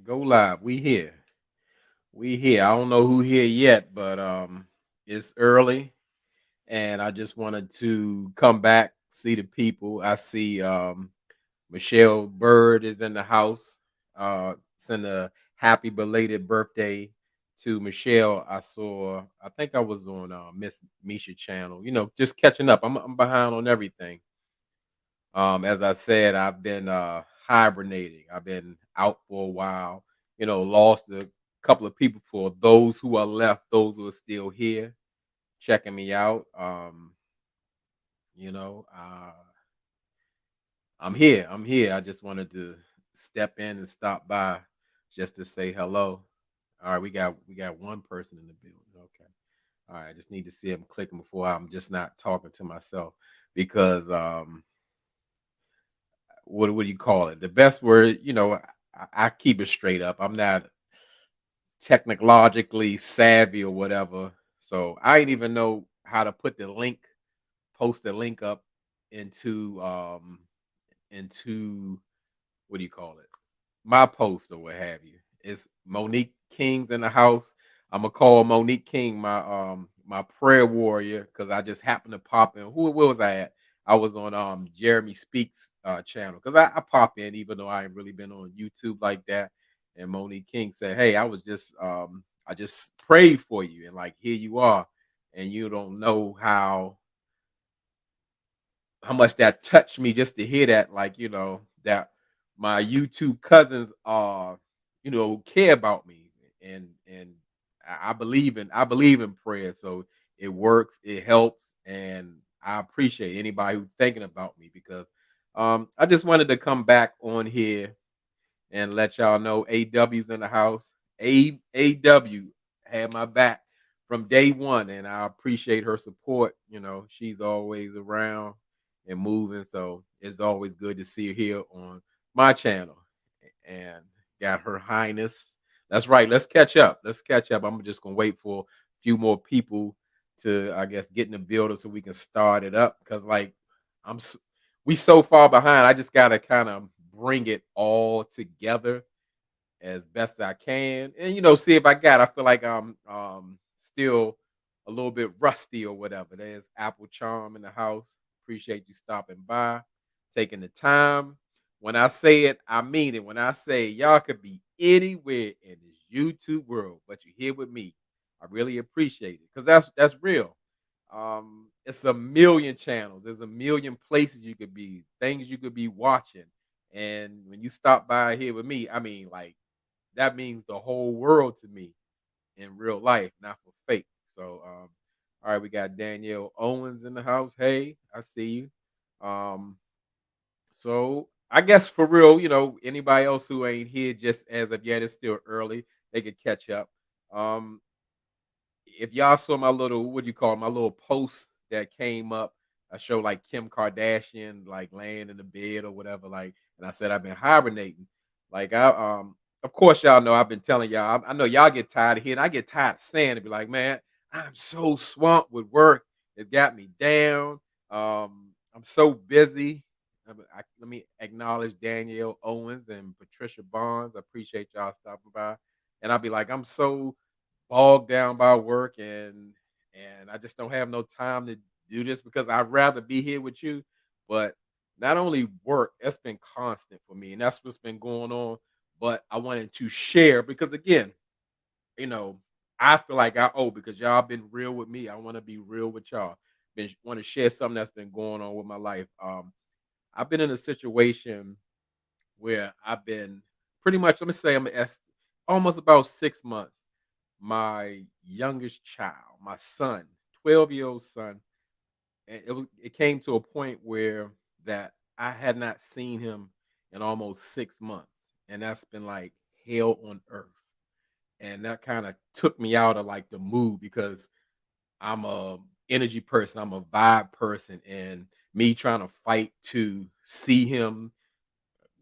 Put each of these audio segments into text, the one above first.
Go live. We here. We here. I don't know who here yet, but it's early and I just wanted to come back, see the people. I see Michelle Bird is in the house. Send a happy belated birthday to Michelle. I think I was on Miss Misha channel, just catching up. I'm behind on everything. As I said, I've been hibernating. I've been out for a while. Lost a couple of people. For those who are left, those who are still here, checking me out. You know, uh, I'm here. I'm here. I just wanted to step in and stop by just to say hello. All right, we got one person in the building. Okay. All right, I just need to see him clicking before I'm just not talking to myself because what do you call it? The best word, I keep it straight up. I'm not technologically savvy or whatever, so I ain't even know how to put the link, post the link up into what do you call it? My post or what have you. It's Monique King's in the house. I'm gonna call Monique King my prayer warrior because I just happened to pop in. Where was I at? I was on Jeremy Speaks channel because I pop in even though I ain't really been on YouTube like that. And Monique King said, "Hey, I just prayed for you and like here you are, and you don't know how much that touched me just to hear that, like, that my YouTube cousins care about me and I believe in prayer. So it works, it helps, and I appreciate anybody who's thinking about me because I just wanted to come back on here and let y'all know AW's in the house. AW had my back from day one, and I appreciate her support. She's always around and moving, so it's always good to see her here on my channel. And got Her Highness. That's right. Let's catch up. Let's catch up. I'm just gonna wait for a few more people to, I guess, get in the building so we can start it up. Because like I'm we so far behind. I just gotta kind of bring it all together as best I can, and see if I feel like I'm still a little bit rusty or whatever. There's Apple Charm in the house. Appreciate you stopping by, taking the time. When I say it, I mean it. When I say y'all could be anywhere in this YouTube world, but you're here with me, I really appreciate it because that's real. It's a million channels. There's a million places you could be, things you could be watching. And when you stop by here with me, I mean, like, that means the whole world to me in real life, not for fake. So, all right, we got Danielle Owens in the house. Hey, I see you. So I guess for real, anybody else who ain't here just as of yet, it's still early. They could catch up. Um, if y'all saw my little, what do you call it, my little post that came up, I show like Kim Kardashian like laying in the bed or whatever, like, and I said I've been hibernating. Like of course y'all know I've been telling y'all. I know y'all get tired of hearing. I get tired of saying it. Be like, man, I'm so swamped with work. It got me down. I'm so busy. Let me acknowledge Danielle Owens and Patricia Barnes. I appreciate y'all stopping by. And I'll be like, I'm so bogged down by work and I just don't have no time to do this because I'd rather be here with you. But not only work, that's been constant for me, and that's what's been going on. But I wanted to share because again, you know, I feel like I owe because y'all been real with me. I want to be real with y'all. Been want to share something that's been going on with my life. I've been in a situation where I've been pretty much, let me say, almost about 6 months. My youngest child, my son, 12-year-old son, and it came to a point where that I had not seen him in almost 6 months, and that's been like hell on earth. And that kind of took me out of like the mood because I'm a energy person, I'm a vibe person, and me trying to fight to see him,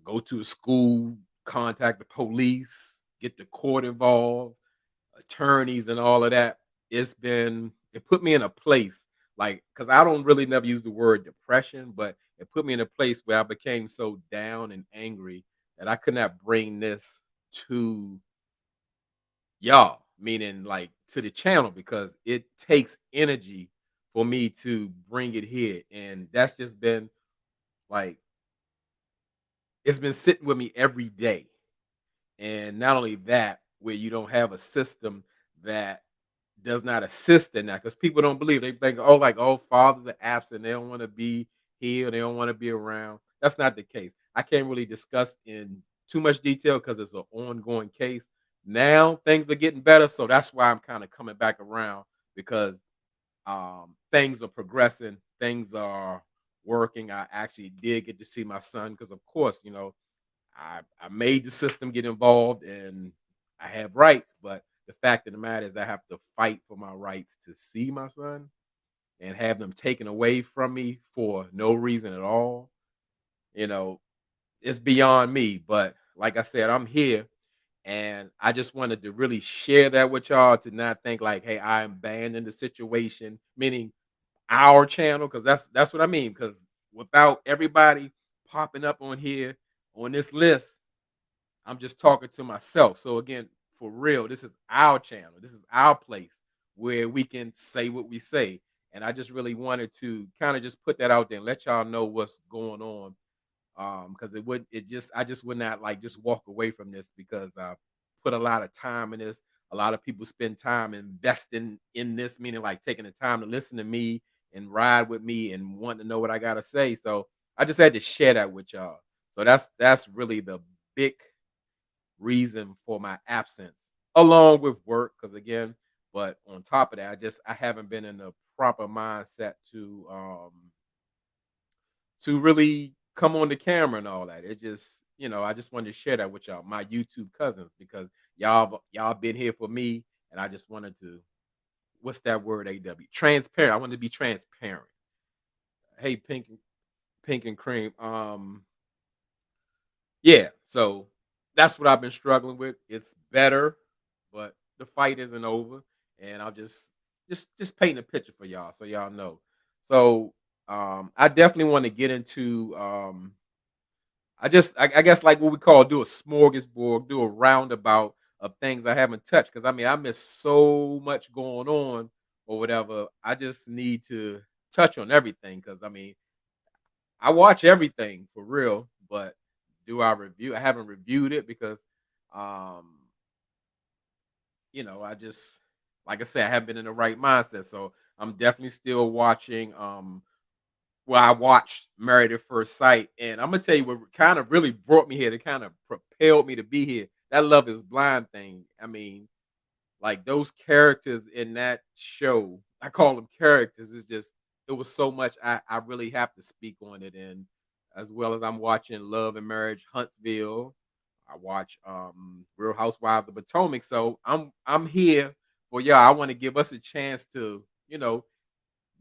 go to a school, contact the police, get the court involved, attorneys and all of that. It put me in a place like because I don't really never use the word depression, but it put me in a place where I became so down and angry that I could not bring this. to y'all, meaning like to the channel because it takes energy for me to bring it here. And that's just been like it's been sitting with me every day. And not only that, where you don't have a system that does not assist in that because people don't believe. They think, oh, like, oh, fathers are absent. They don't want to be here. They don't want to be around. That's not the case. I can't really discuss in too much detail because it's an ongoing case. Now things are getting better. So that's why I'm kind of coming back around because things are progressing. Things are working. I actually did get to see my son because, of course, I made the system get involved and I have rights, but the fact of the matter is I have to fight for my rights to see my son and have them taken away from me for no reason at all. You know, it's beyond me. But like I said, I'm here and I just wanted to really share that with y'all to not think like, hey, I am banned in the situation, meaning our channel, because that's what I mean. Because without everybody popping up on here on this list, I'm just talking to myself. So again, for real, this is our channel. This is our place where we can say what we say. And I just really wanted to kind of just put that out there and let y'all know what's going on. Because I just would not like just walk away from this because I put a lot of time in this. A lot of people spend time investing in this, meaning like taking the time to listen to me and ride with me and want to know what I gotta say. So I just had to share that with y'all. So that's really the big reason for my absence, along with work, because again, but on top of that, I haven't been in the proper mindset to really come on the camera and all that. It just, I just wanted to share that with y'all, my YouTube cousins, because y'all been here for me, and I just wanted to what's that word, AW? Transparent. I wanted to be transparent. Hey, pink and cream. Yeah, so that's what I've been struggling with. It's better, but the fight isn't over, and I'll just paint a picture for y'all so y'all know. So I definitely want to get into I guess like what we call do a smorgasbord, do a roundabout of things I haven't touched because I mean I miss so much going on or whatever. I just need to touch on everything because I mean I watch everything for real, but do I review? I haven't reviewed it because, um, I just like I said, I haven't been in the right mindset. So I'm definitely still watching. Well, I watched Married at First Sight, and I'm gonna tell you what kind of really brought me here, to kind of propelled me to be here. That Love Is Blind thing. I mean, like those characters in that show, I call them characters. It's just it was so much I really have to speak on it, and as well as I'm watching Love and Marriage Huntsville. I watch Real Housewives of Potomac. So I'm here for y'all. I want to give us a chance to,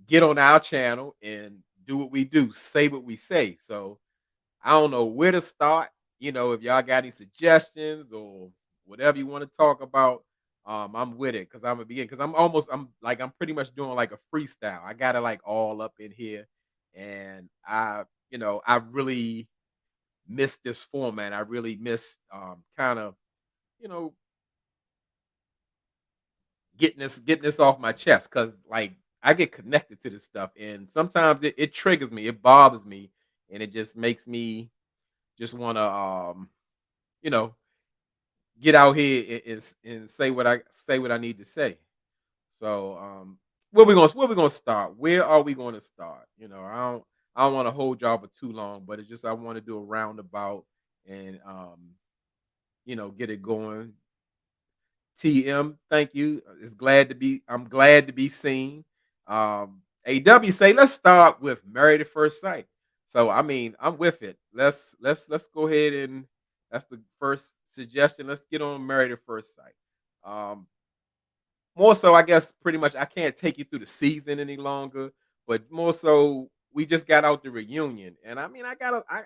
get on our channel and do what we do, say what we say. So I don't know where to start. If y'all got any suggestions or whatever you want to talk about, I'm with it because I'm gonna begin because I'm pretty much doing like a freestyle. I got it like all up in here, and I really miss this format. I really miss kind of you know getting this off my chest because like I get connected to this stuff, and sometimes it triggers me, it bothers me, and it just makes me just want to you know get out here and say what I need to say. So where we gonna start? Where are we gonna start? I don't want to hold y'all for too long, but it's just I want to do a roundabout and get it going. TM, thank you. I'm glad to be seen. AW say let's start with Married at First Sight. So I mean, I'm with it. Let's go ahead and that's the first suggestion. Let's get on Married at First Sight. Um, More so, I guess pretty much I can't take you through the season any longer, but more so we just got out the reunion. And I mean I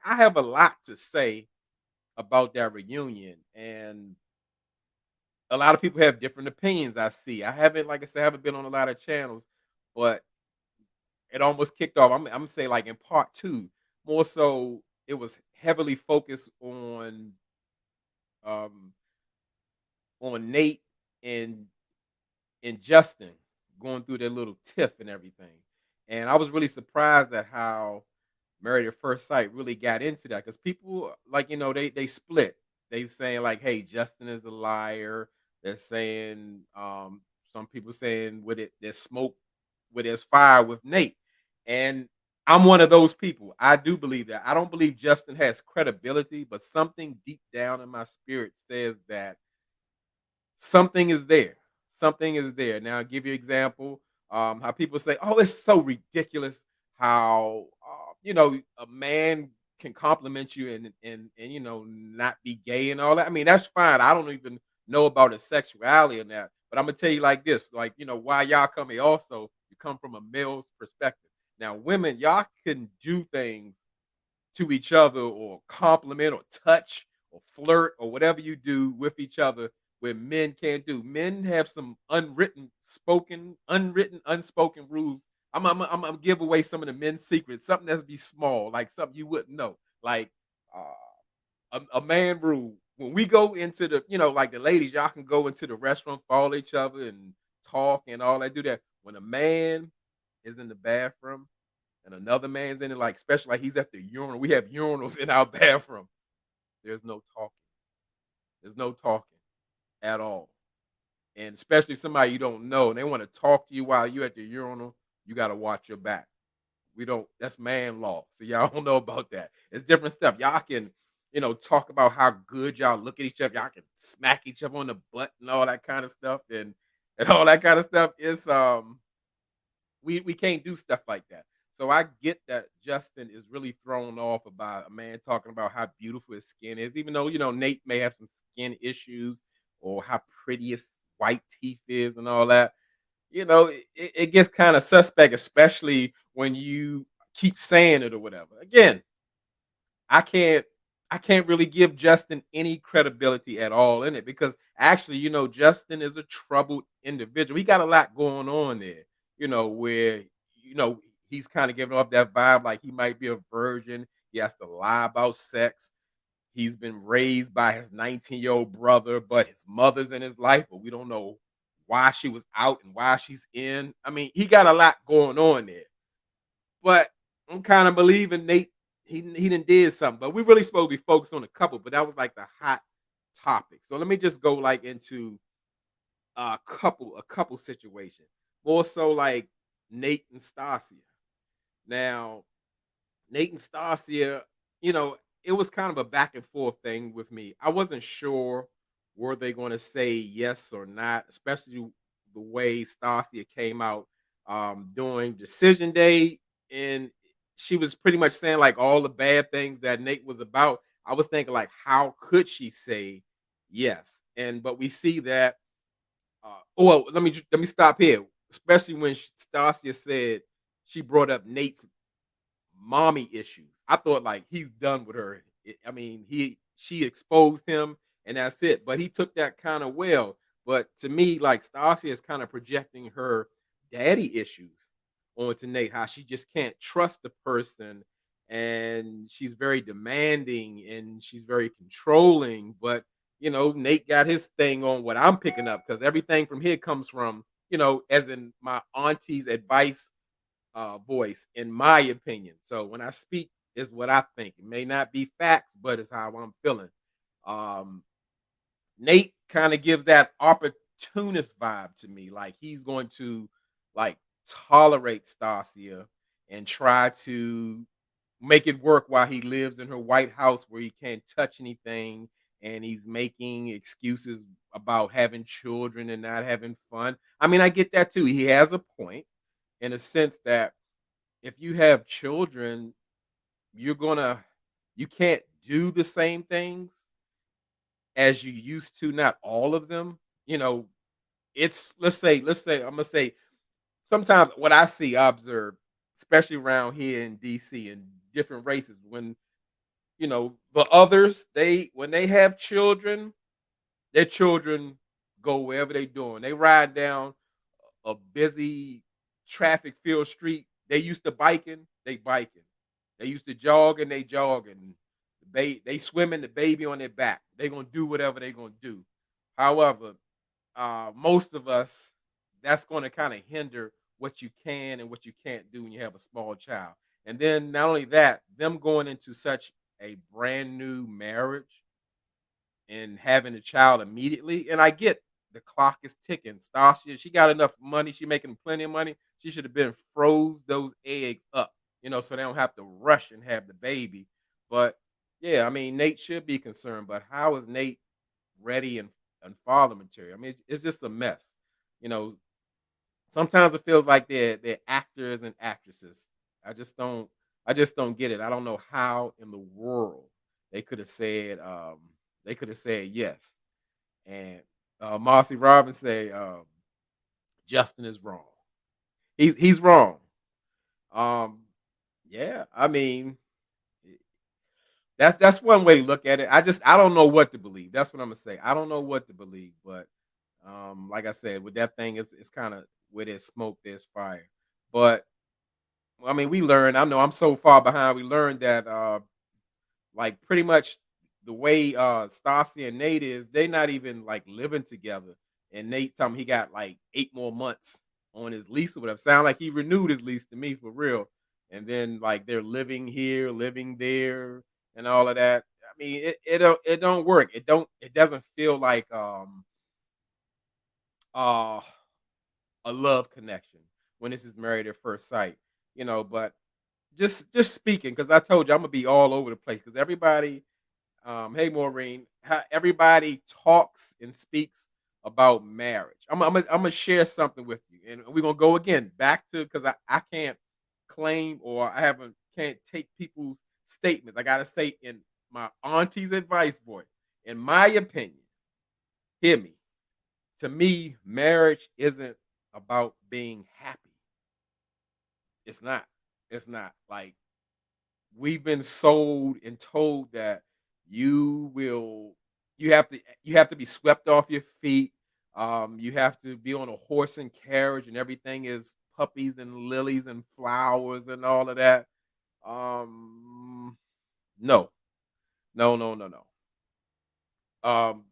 have a lot to say about that reunion. And a lot of people have different opinions. I see. I haven't, like I said, I haven't been on a lot of channels, but it almost kicked off. I'm gonna say like in part two, more so it was heavily focused on on Nate and Justin going through their little tiff and everything. And I was really surprised at how Married at First Sight really got into that because people like they split. They saying like, "Hey, Justin is a liar." They're saying some people saying with it there's smoke, with there's fire with Nate, and I'm one of those people. I do believe that. I don't believe Justin has credibility, but something deep down in my spirit says that something is there. Something is there. Now, I'll give you an example. How people say, "Oh, it's so ridiculous how a man can compliment you and not be gay and all that." I mean, that's fine. I don't even know about his sexuality and that, but I'm gonna tell you like this: like why y'all come here. Also, you come from a male's perspective. Now, women, y'all can do things to each other or compliment or touch or flirt or whatever you do with each other where men can't do. Men have some unwritten, unspoken rules. I'm gonna give away some of the men's secrets, something that's be small, like something you wouldn't know. Like a man rule. When we go into like the ladies, y'all can go into the restaurant, follow each other and talk and all that, do that. When a man is in the bathroom and another man's in it, like especially like he's at the urinal. We have urinals in our bathroom. There's no talking. There's no talking at all. And especially somebody you don't know, and they want to talk to you while you're at the urinal, you got to watch your back. We don't. That's man law. So y'all don't know about that. It's different stuff. Y'all can, talk about how good y'all look at each other. Y'all can smack each other on the butt and all that kind of stuff, and all that kind of stuff. Is we can't do stuff like that. So I get that Justin is really thrown off about a man talking about how beautiful his skin is, even though Nate may have some skin issues or how pretty his white teeth is and all that. It gets kind of suspect, especially when you keep saying it or whatever. Again, I can't I can't really give Justin any credibility at all in it because actually, Justin is a troubled individual. He got a lot going on there, where he's kind of giving off that vibe like he might be a virgin. He has to lie about sex. He's been raised by his 19-year-old brother, but his mother's in his life, but we don't know why she was out and why she's in. I mean, he got a lot going on there. But I'm kind of believing Nate. He done did something, but we really supposed to be focused on a couple. But that was like the hot topic. So let me just go like into a couple situations. More so like Nate and Stasia. Now Nate and Stasia, you know, it was kind of a back and forth thing with me. I wasn't sure were they going to say yes or not, especially the way Stasia came out during decision day, and she was pretty much saying like all the bad things that Nate was about. I was thinking like, how could she say yes? And but we see that. Well, let me stop here. Especially when Stasia said she brought up Nate's mommy issues. I thought like he's done with her. I mean, she exposed him and that's it. But he took that kind of well. But to me, like Stasia is kind of projecting her daddy issues onto Nate, how she just can't trust the person and she's very demanding and she's very controlling. But Nate got his thing on what I'm picking up because everything from here comes from, as in my auntie's advice voice, in my opinion. So when I speak, is what I think. It may not be facts, but it's how I'm feeling. Um, Nate kind of gives that opportunist vibe to me, like he's going to like tolerate Stasia and try to make it work while he lives in her White House where he can't touch anything and he's making excuses about having children and not having fun. I mean, I get that too. He has a point in a sense that if you have children, you're gonna you can't do the same things as you used to, not all of them. You know, it's let's say I'm gonna say sometimes what I observe, especially around here in DC and different races, when the others, they when they have children, their children go wherever they doing. They ride down a busy traffic filled street. They used to biking, they biking. They used to jogging, they jogging. They swimming the baby on their back. They gonna do whatever they gonna do. However, most of us, that's going to kind of hinder what you can and what you can't do when you have a small child. And then not only that, them going into such a brand new marriage and having a child immediately. And I get the clock is ticking. Stasia, she got enough money. She making plenty of money. She should have been froze those eggs up, so they don't have to rush and have the baby. But yeah, I mean, Nate should be concerned. But how is Nate ready and father material? I mean, it's just a mess. You know, sometimes it feels like they're actors and actresses. I just don't I just don't get it. I don't know how in the world they could have said yes. And Marcy Robbins say Justin is wrong. He's wrong. Um yeah, I mean that's one way to look at it. I don't know what to believe. That's what I'm gonna say. I don't know what to believe, but like I said, with that thing, it's kind of where there's smoke, there's fire. But I mean, we learned. I know I'm so far behind. We learned that like pretty much the way Stassi and Nate is, they not even like living together. And Nate told me he got like 8 more months on his lease or whatever. Sound like he renewed his lease to me for real. And then like they're living here, living there, and all of that. I mean, it don't work. It doesn't feel like uh a love connection when this is married at first sight. But just speaking, because I told you I'm gonna be all over the place because everybody, hey Maureen, everybody talks and speaks about marriage. I'm gonna share something with you, and we're gonna go again back to because I can't claim or I haven't can't take people's statements. I gotta say in my auntie's advice voice, in my opinion, hear me. To me, marriage isn't about being happy. It's not. It's not like we've been sold and told that you will you have to be swept off your feet. You have to be on a horse and carriage and everything is puppies and lilies and flowers and all of that. Um no. No, no, no, no. Um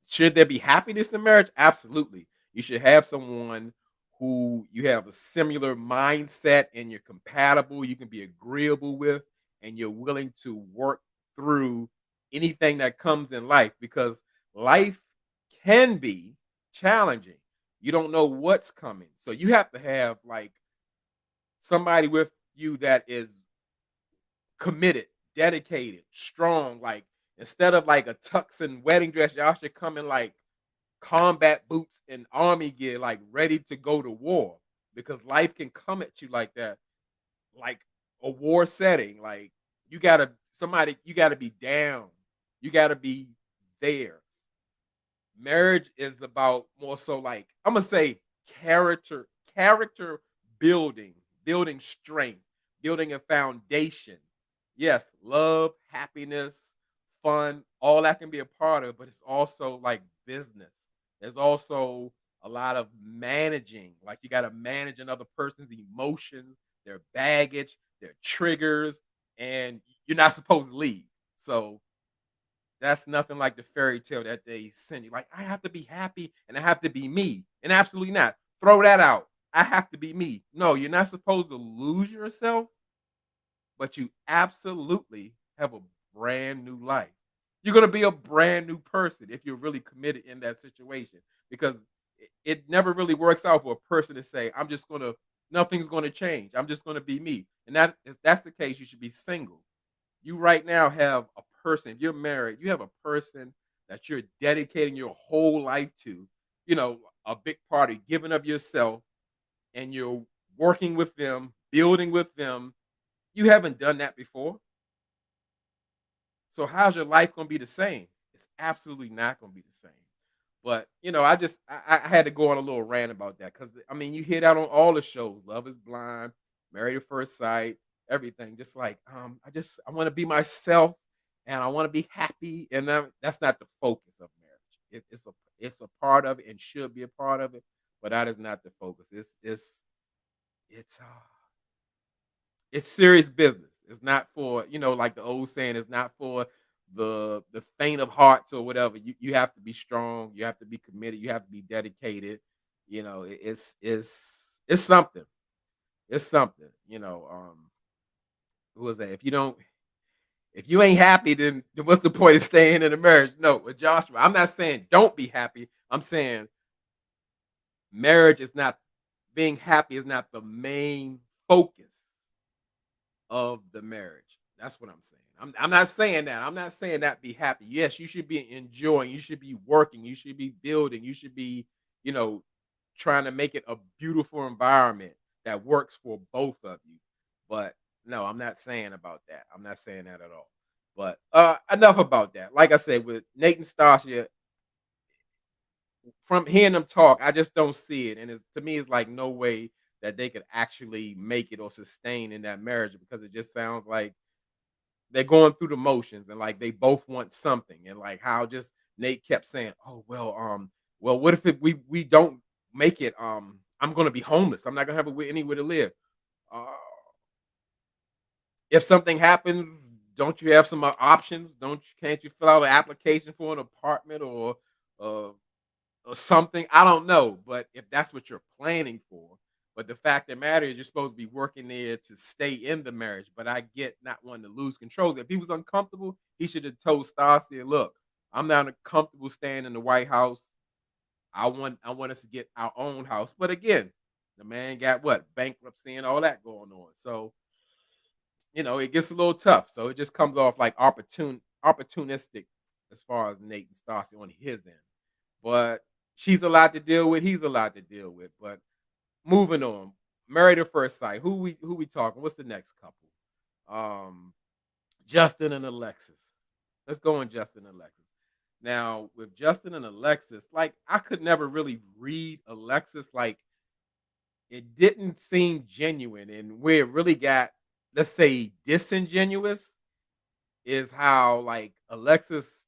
Should there be happiness in marriage? Absolutely. You should have someone who you have a similar mindset and you're compatible, you can be agreeable with, and you're willing to work through anything that comes in life because life can be challenging. You don't know what's coming. So you have to have like somebody with you that is committed, dedicated, strong. Like instead of like a tux and wedding dress, y'all should come in like combat boots and army gear, like ready to go to war because life can come at you like that, like a war setting. Like you gotta be down, you gotta be there. Marriage is about more so like I'm gonna say character building, building strength, building a foundation. Yes, love, happiness, fun, all that can be a part of, but it's also like business. There's also a lot of managing. Like you got to manage another person's emotions, their baggage, their triggers, and you're not supposed to leave. So that's nothing like the fairy tale that they send you. Like, I have to be happy and I have to be me. And absolutely not. Throw that out. I have to be me. No, you're not supposed to lose yourself, but you absolutely have a brand new life. You're going to be a brand new person if you're really committed in that situation because it never really works out for a person to say, nothing's going to change. I'm just going to be me. And if that's the case, you should be single. You right now have a person, if you're married, you have a person that you're dedicating your whole life to, a big part of giving of yourself and you're working with them, building with them. You haven't done that before. So how's your life going to be the same? It's absolutely not going to be the same. But I had to go on a little rant about that because I mean you hear that on all the shows, Love is Blind, Married at First Sight, everything. Just like I want to be myself and I want to be happy, and that's not the focus of marriage. It's a part of it and should be a part of it, but that is not the focus. It's it's serious business. It's not for like the old saying. It's not for the faint of hearts or whatever. You have to be strong. You have to be committed. You have to be dedicated. It's something. It's something. Who was that? If you ain't happy, then what's the point of staying in a marriage? No, with Joshua, I'm not saying don't be happy. I'm saying marriage is not being happy is not the main focus of the marriage. That's what I'm saying. I'm not saying that. I'm not saying that be happy. Yes, you should be enjoying, you should be working, you should be building, you should be, you know, trying to make it a beautiful environment that works for both of you. But no, I'm not saying about that. I'm not saying that at all. But enough about that. Like I said, with Nate and Stasia, from hearing them talk, I just don't see it. And to me, it's like no way that they could actually make it or sustain in that marriage because it just sounds like they're going through the motions and like they both want something. And like how just Nate kept saying, "Oh well, what if we don't make it? I'm gonna be homeless. I'm not gonna have anywhere to live. Uh, if something happens, don't you have some options? Can't you fill out an application for an apartment uh, or something. I don't know, but if that's what you're planning for, but the fact of the matter is you're supposed to be working there to stay in the marriage. But I get not wanting to lose control. If he was uncomfortable, he should have told Stasia, look, I'm not comfortable staying in the White House. I want us to get our own house. But again, the man got what? Bankruptcy and all that going on. So, it gets a little tough. So it just comes off like opportunistic as far as Nate and Stasia on his end. But she's allowed to deal with, he's allowed to deal with. But moving on. Married at first sight. Who we talking? What's the next couple? Um Justin and Alexis. Let's go on Justin and Alexis. Now, with Justin and Alexis, like I could never really read Alexis, like it didn't seem genuine. And where it really got, let's say, disingenuous is how like Alexis,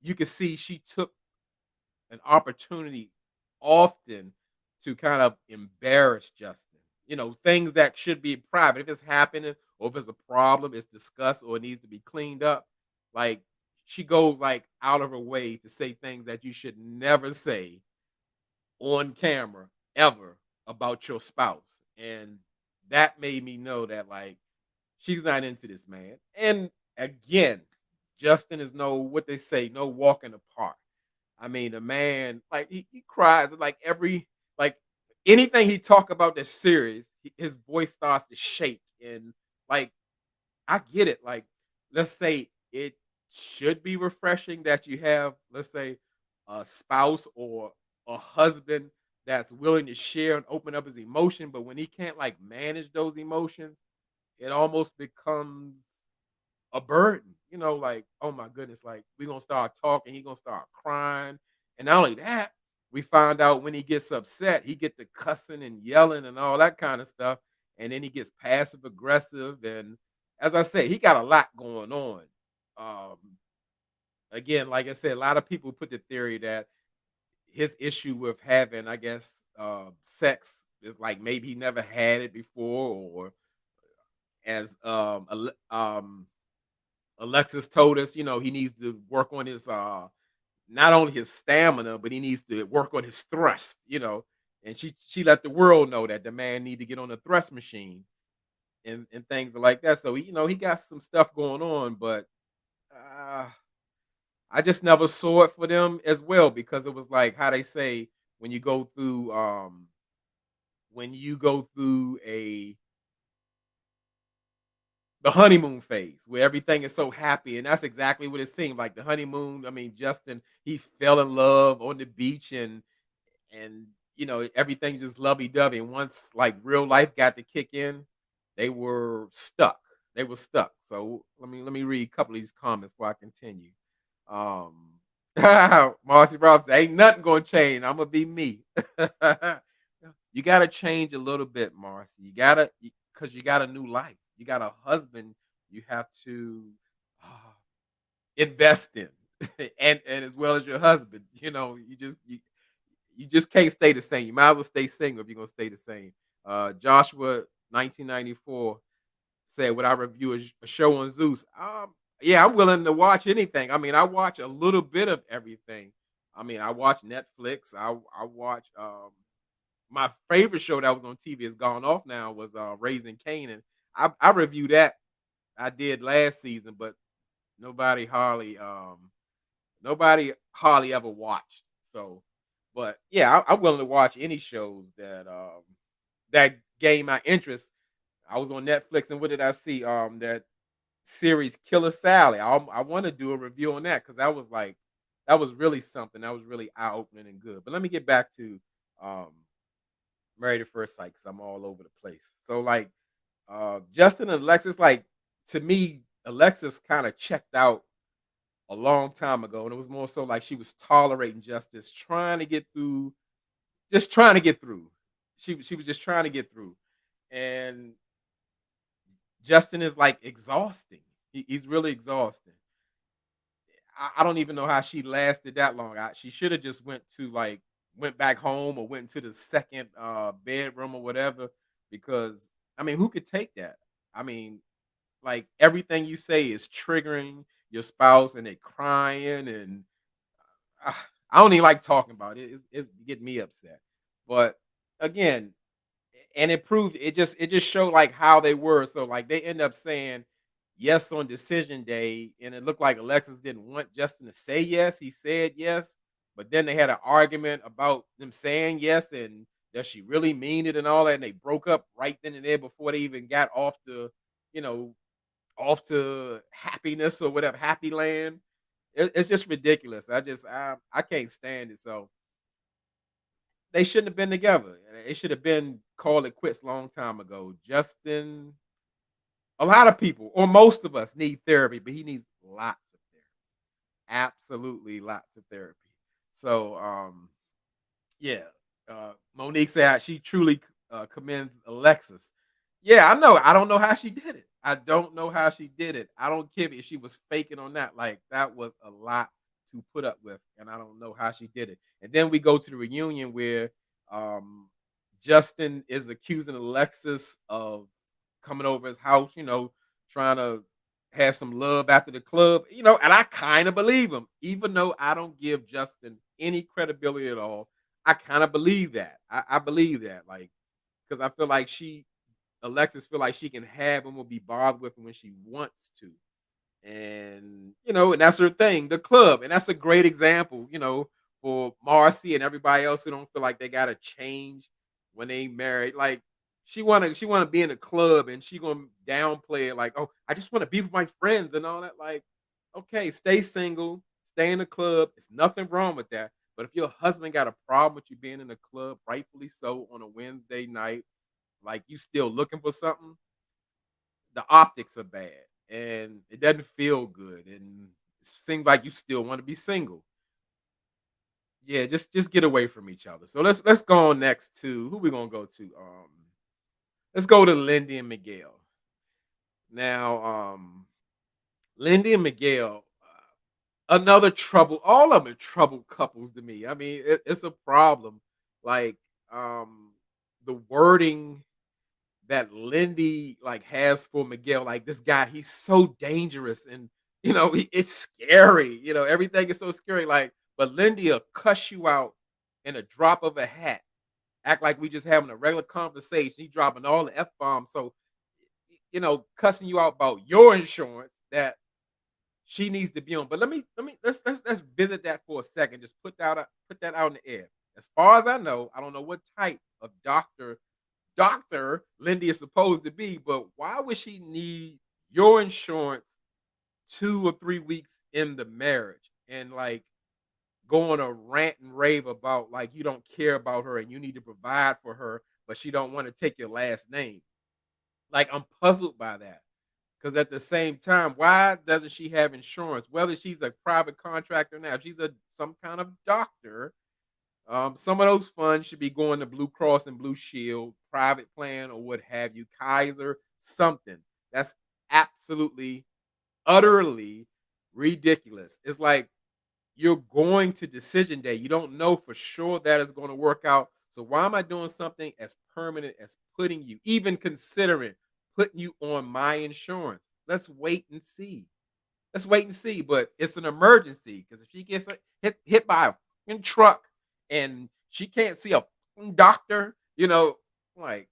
you could see she took an opportunity often to kind of embarrass Justin. Things that should be private. If it's happening or if it's a problem, it's discussed or it needs to be cleaned up. Like she goes like out of her way to say things that you should never say on camera ever about your spouse. And that made me know that like she's not into this man. And again, Justin is no what they say, no walk in the park. I mean, the man, like he cries like like anything he talk about that's serious, his voice starts to shake. And like I get it. Like, let's say it should be refreshing that you have, let's say, a spouse or a husband that's willing to share and open up his emotion. But when he can't like manage those emotions, it almost becomes a burden, like, oh my goodness, like we're gonna start talking, he gonna start crying. And not only that, we find out when he gets upset, he get to cussing and yelling and all that kind of stuff. And then he gets passive aggressive. And as I said, he got a lot going on. Um, Again, like I said, a lot of people put the theory that his issue with having, I guess, sex is like maybe he never had it before, or as Alexis told us, he needs to work on his not only his stamina, but he needs to work on his thrust. And she let the world know that the man need to get on the thrust machine and things like that. So he got some stuff going on, but uh, I just never saw it for them as well because it was like how they say when you go through a the honeymoon phase where everything is so happy, and that's exactly what it seemed like. The honeymoon, I mean, Justin, he fell in love on the beach, and everything just lovey-dovey. And once like real life got to kick in, they were stuck. They were stuck. So let me read a couple of these comments before I continue. um Marcy Robinson, ain't nothing gonna change. I'm gonna be me. You gotta change a little bit, Marcy. You gotta, because you got a new life. You got a husband you have to uh, invest in, and as well as your husband. You just can't stay the same. You might as well stay single if you're gonna stay the same. Joshua 1994 said, "Would I review a show on Zeus?" Yeah, I'm willing to watch anything. I mean, I watch a little bit of everything. I mean, I watch Netflix. I watch my favorite show that was on TV is gone off now was Raising Canaan. I reviewed that. I did last season, but nobody hardly nobody hardly ever watched. So, but yeah, I'm willing to watch any shows that that gain my interest. I was on Netflix, and what did I see? That series Killer Sally. I want to do a review on that because that was really something. That was really eye opening and good. But let me get back to um, Married at First Sight because I'm all over the place. So like Justin and Alexis, like to me, Alexis kind of checked out a long time ago, and it was more so like she was tolerating Justice, trying to get through, just trying to get through. She was just trying to get through, and Justin is like exhausting. He's really exhausting. I don't even know how she lasted that long. She should have just went back home or went into the second bedroom or whatever. Because I mean, who could take that? I mean, like everything you say is triggering your spouse, and they crying, and I don't even like talking about it. It's getting me upset. But again, and it proved it just showed like how they were. So like they end up saying yes on decision day, and it looked like Alexis didn't want Justin to say yes. He said yes, but then they had an argument about them saying yes, and does she really mean it and all that, and they broke up right then and there before they even got off the, you know, off to happiness or whatever, happy land. It's just ridiculous. I can't stand it. So they shouldn't have been together. It should have been called it quits long time ago. Justin, a lot of people, or most of us, need therapy, but he needs lots of therapy. Absolutely lots of therapy. So, yeah, Monique said she truly commends Alexis. Yeah, I know. I don't know how she did it. I don't know how she did it. I don't care if she was faking on that. Like that was a lot to put up with, and I don't know how she did it. And then we go to the reunion where um, Justin is accusing Alexis of coming over his house. Trying to have some love after the club. And I kind of believe him, even though I don't give Justin any credibility at all. I kind of believe that. I believe that, like, because I feel like Alexis, feel like she can have him or be bothered with him when she wants to, and that's her thing, the club, and that's a great example, for Marcy and everybody else who don't feel like they gotta change when they married. Like she wanna be in a club, and she gonna downplay it like, oh, I just want to be with my friends and all that. Like, okay, stay single, stay in the club. There's nothing wrong with that. But if your husband got a problem with you being in the club, rightfully so, on a Wednesday night, like you still looking for something, the optics are bad and it doesn't feel good, and it seems like you still want to be single. Yeah, just get away from each other. So let's go on next to who we gonna go to. Let's go to Lindy and Miguel. Now, Lindy and Miguel, another trouble. All of them are troubled couples to me. I mean, it's a problem. Like, the wording that Lindy like has for Miguel, like this guy, he's so dangerous, and it's scary. Everything is so scary. Like, but Lindy will cuss you out in a drop of a hat. Act like we just having a regular conversation. He dropping all the f bombs. So, cussing you out about your insurance that she needs to be on. But let's visit that for a second. Just put that out in the air. As far as I know, I don't know what type of doctor Lindy is supposed to be, but why would she need your insurance 2 or 3 weeks in the marriage, and like go on a rant and rave about like you don't care about her and you need to provide for her, but she don't want to take your last name? Like, I'm puzzled by that. Because at the same time, why doesn't she have insurance? Whether she's a private contractor now, if she's some kind of doctor, some of those funds should be going to Blue Cross and Blue Shield, private plan, or what have you, Kaiser, something. That's absolutely, utterly ridiculous. It's like you're going to decision day. You don't know for sure that it's going to work out. So why am I doing something as permanent as putting you, even considering putting you on my insurance? Let's wait and see. let's wait and see. But it's an emergency because if she gets hit by a fucking truck and she can't see a fucking doctor, like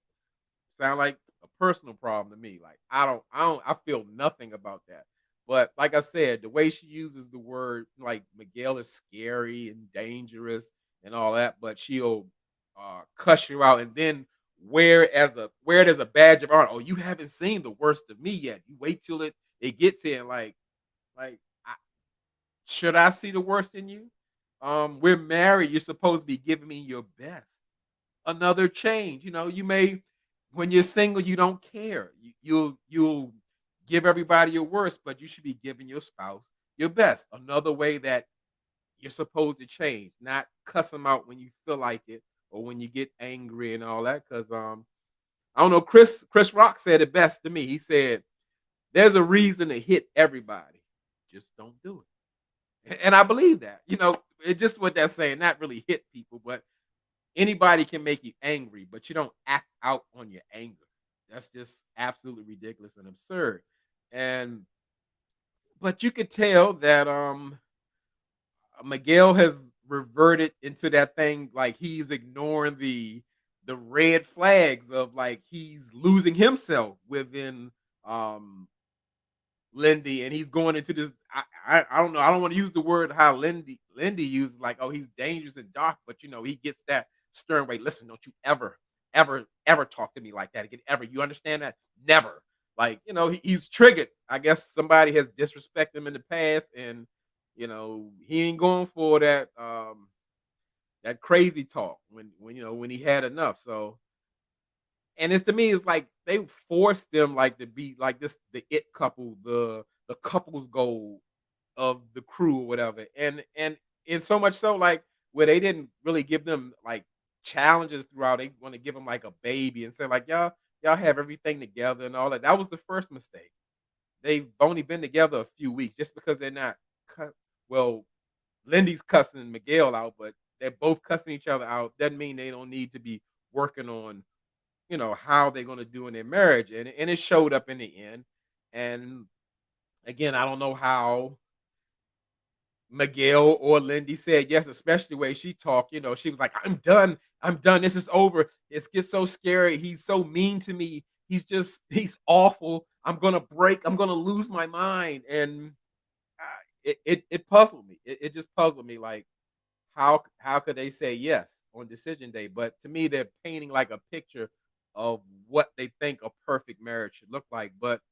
sound like a personal problem to me. Like I feel nothing about that. But like I said, the way she uses the word like Miguel is scary and dangerous and all that, but she'll cuss you out and then wear it as a badge of honor. Oh, you haven't seen the worst of me yet. You wait till it gets here and like I, should I see the worst in you? We're married. You're supposed to be giving me your best. Another change. You may when you're single, you don't care. You'll give everybody your worst, but you should be giving your spouse your best. Another way that you're supposed to change, not cuss them out when you feel like it or when you get angry and all that. Because I don't know. Chris Rock said it best to me. He said, "There's a reason to hit everybody, just don't do it." And I believe that. It just what they're saying, not really hit people, but anybody can make you angry, but you don't act out on your anger. That's just absolutely ridiculous and absurd. And but you could tell that Miguel has reverted into that thing like he's ignoring the red flags of like he's losing himself within um Lindy, and he's going into this. I don't know. I don't want to use the word how Lindy uses like, oh, he's dangerous and dark, but he gets that stern way. Listen, don't you ever talk to me like that again. Ever. You understand that? Never. Like, he's triggered. I guess somebody has disrespected him in the past, and he ain't going for that crazy talk when he had enough. So and it's to me, it's like they forced them like to be like this the it couple, the couple's goal of the crew or whatever. And so much so like where they didn't really give them like challenges throughout. They want to give them like a baby and say like y'all have everything together and all that. That was the first mistake. They've only been together a few weeks just because they're not well, Lindy's cussing Miguel out, but they're both cussing each other out. Doesn't mean they don't need to be working on how they're gonna do in their marriage, and it showed up in the end. And again, I don't know how Miguel or Lindy said yes, especially the way she talked. She was like, "I'm done. I'm done. This is over. It gets so scary. He's so mean to me. He's awful. I'm gonna break. I'm gonna lose my mind." And it puzzled me. It just puzzled me. Like how could they say yes on decision day? But to me, they're painting like a picture of what they think a perfect marriage should look like, but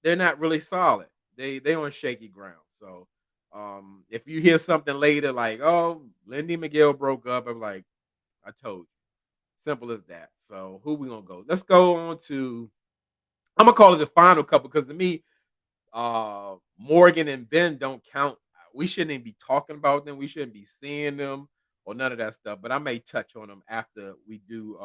they're not really solid. They on shaky ground. So if you hear something later like, oh, Lindy and Miguel broke up, I'm like, I told you. Simple as that. So who we gonna go? Let's go on to I'm gonna call it the final couple because to me, Morgan and Ben don't count. We shouldn't even be talking about them. We shouldn't be seeing them or none of that stuff. But I may touch on them after we do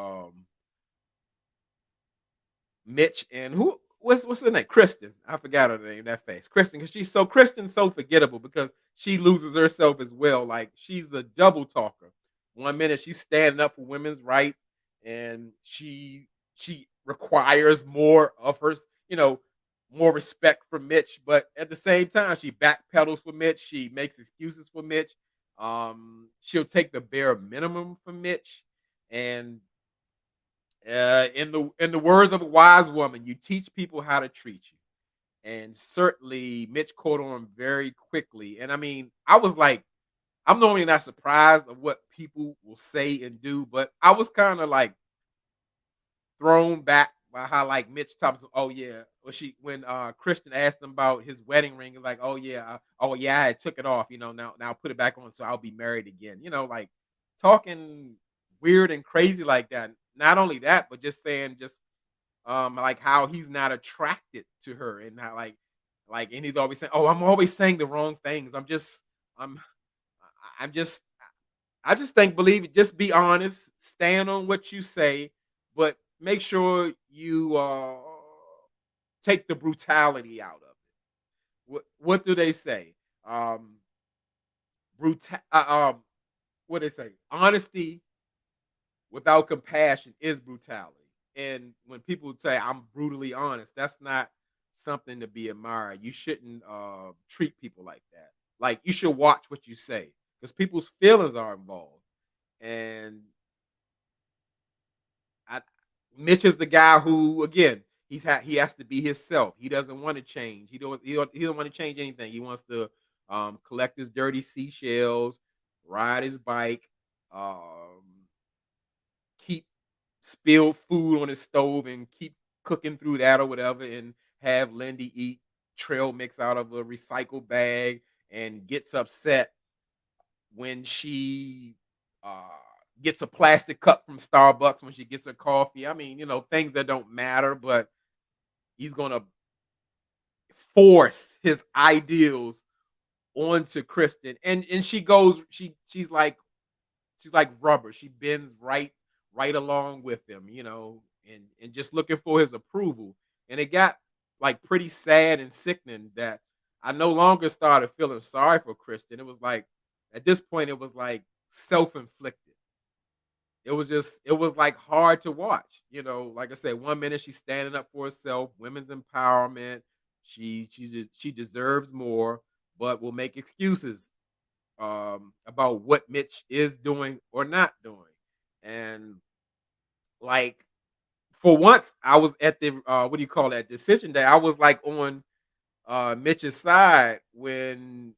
Mitch and what's her name? Kristen. I forgot her name that fast. Kristen, because Kristen's so forgettable because she loses herself as well. Like she's a double talker. One minute she's standing up for women's rights and she requires more of her, you know, more respect for Mitch, but at the same time, she backpedals for Mitch. She makes excuses for Mitch. She'll take the bare minimum for Mitch, and in the words of a wise woman, you teach people how to treat you. And certainly, Mitch caught on very quickly. And I mean, I was like, I'm normally not surprised of what people will say and do, but I was kind of like thrown back by how like Mitch Thompson. Oh yeah, when Christian asked him about his wedding ring, he's like, oh yeah, I took it off. Now put it back on, so I'll be married again. Like talking weird and crazy like that. Not only that, but just saying like how he's not attracted to her and how and he's always saying, oh, I'm always saying the wrong things. I'm I'm just I just think believe it. Just be honest, stand on what you say, but make sure you take the brutality out of it. What do they say? Um, brutal. What they say? Honesty without compassion is brutality. And when people say I'm brutally honest, that's not. something to be admired. You shouldn't treat people like that. Like you should watch what you say because people's feelings are involved. And I, Mitch is the guy who, again, he has to be himself. He doesn't want to change. He don't want to change anything. He wants to collect his dirty seashells, ride his bike, um, keep spilled food on his stove and keep cooking through that or whatever, and have Lindy eat trail mix out of a recycled bag, and gets upset when she uh, gets a plastic cup from Starbucks when she gets her coffee. I mean, things that don't matter, but he's gonna force his ideals onto Kristen, and she's like rubber. She bends right along with him, and just looking for his approval. And it got like pretty sad and sickening that I no longer started feeling sorry for Kristen. It was like at this point it was like self-inflicted. It was like hard to watch. Like I said, one minute she's standing up for herself, women's empowerment. She deserves more, but will make excuses about what Mitch is doing or not doing. And like for once, I was at the what do you call that, decision day. I was like on Mitch's side when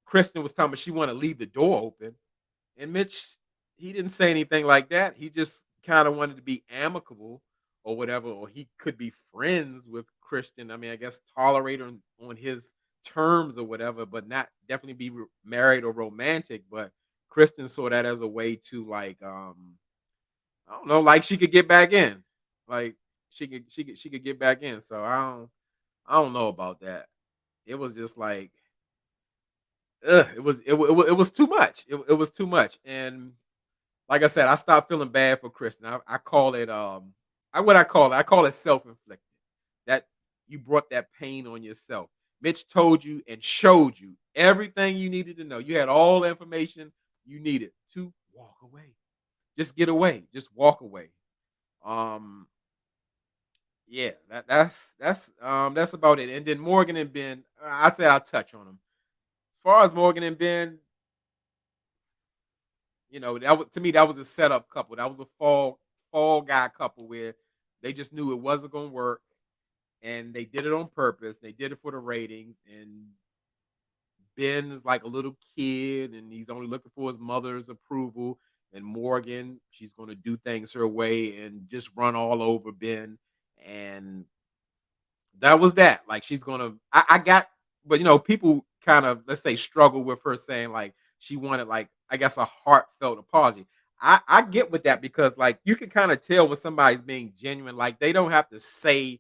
Kristen was telling me she want to leave the door open. And Mitch, he didn't say anything like that. He just kind of wanted to be amicable or whatever, or he could be friends with Christian. I mean, I guess tolerate her on his terms or whatever, but not definitely be married or romantic. But Kristen saw that as a way to like, I don't know, like she could get back in, like she could get back in. So I don't know about that. It was just like, ugh, it was too much. It was too much, and like I said, I stopped feeling bad for Kristen. I call it I call it. I call it self-inflicted. That you brought that pain on yourself. Mitch told you and showed you everything you needed to know. You had all the information you needed to walk away. Just get away. Just walk away. Um yeah, that's about it. And then Morgan and Ben, I said I'll touch on them. As far as Morgan and Ben, that was, to me, that was a setup couple. That was a fall guy couple where they just knew it wasn't gonna work, and they did it on purpose. They did it for the ratings. And Ben is like a little kid, and he's only looking for his mother's approval. And Morgan, she's gonna do things her way and just run all over Ben. And that was that. Like she's gonna. I got, but people kind of, let's say, struggle with her saying like she wanted, like, I guess, a heartfelt apology. I get with that because like you can kind of tell when somebody's being genuine. Like they don't have to say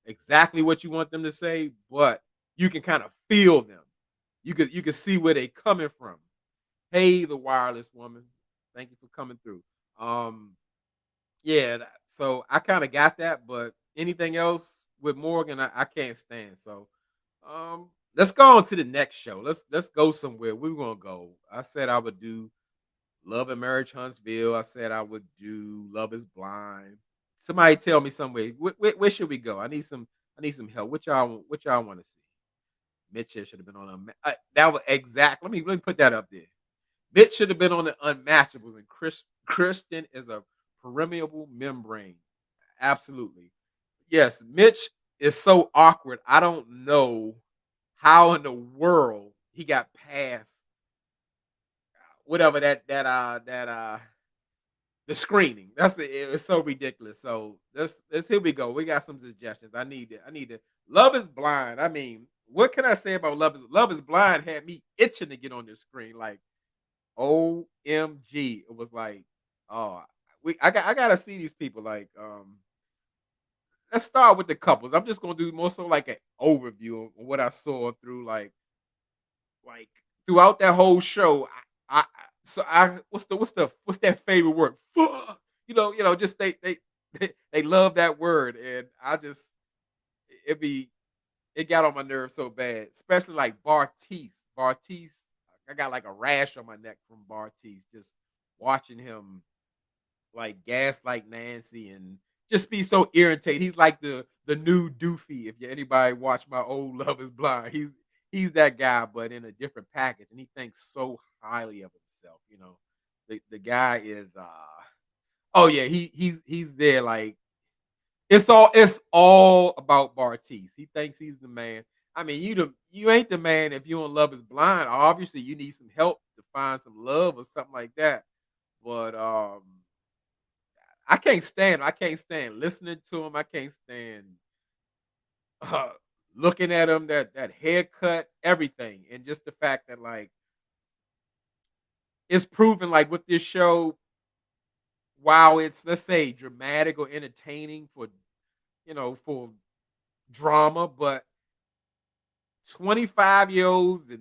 exactly what you want them to say, but you can kind of feel them. You can see where they coming from. Hey, the wireless woman, thank you for coming through. Um, yeah, so I kind of got that, but anything else with Morgan, I can't stand. So, let's go on to the next show. Let's go somewhere. We're gonna go. I said I would do Love and Marriage Huntsville. I said I would do Love Is Blind. Somebody tell me somewhere. Where should we go? I need some help. What y'all want to see? Mitch should have been on that was exact. Let me put that up there. Mitch should have been on the Unmatchables, and Christian is a permeable membrane. Absolutely. Yes, Mitch is so awkward. I don't know how in the world he got past whatever that the screening. It's so ridiculous. So let's here we go. We got some suggestions. I need to Love Is Blind. I mean, what can I say about Love Is Blind had me itching to get on this screen. Like, OMG. It was like, oh, I gotta see these people. Like, let's start with the couples. I'm just gonna do more so like an overview of what I saw through like throughout that whole show. What's that favorite word? Fuck. Just they love that word, and it be it got on my nerves so bad, especially like Bartiz. Bartiz, I got like a rash on my neck from Bartiz just watching him like gaslight Nancy and just be so irritated. He's like the new Doofy. If you anybody watch my old Love Is Blind, he's that guy, but in a different package, and he thinks so highly of himself. You know, the guy is oh yeah, he's there like it's all about Bartiz. He thinks he's the man. I mean, you ain't the man if you on Love Is Blind. Obviously, you need some help to find some love or something like that. But I can't stand listening to him. I can't stand uh, looking at him. That haircut, everything, and just the fact that like it's proven like with this show, while it's let's say dramatic or entertaining for for drama, but 25-year-olds and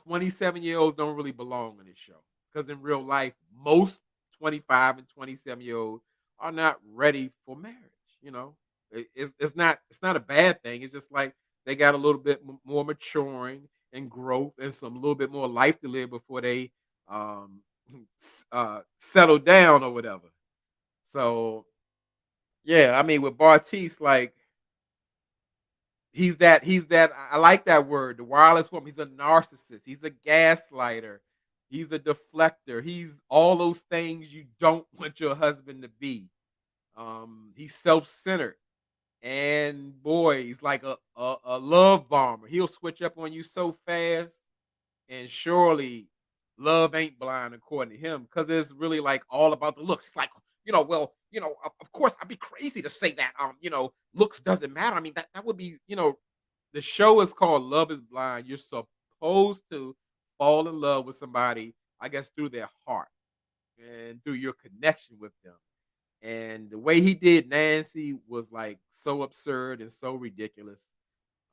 27-year-olds don't really belong on this show. Because in real life, most 25 and 27-year-olds are not ready for marriage. You know, it's not a bad thing. It's just like they got a little bit more maturing and growth and some a little bit more life to live before they um, settle down or whatever. So yeah, I mean with Bartice, like he's that I like that word, the wireless woman. He's a narcissist. He's a gaslighter. He's a deflector. He's all those things you don't want your husband to be. He's self-centered. And boy, he's like a love bomber. He'll switch up on you so fast. And surely love ain't blind according to him, because it's really like all about the looks. It's like, well, of course I'd be crazy to say that looks doesn't matter. I mean, that would be, the show is called Love Is Blind. You're supposed to fall in love with somebody, I guess, through their heart and through your connection with them. And the way he did Nancy was like so absurd and so ridiculous.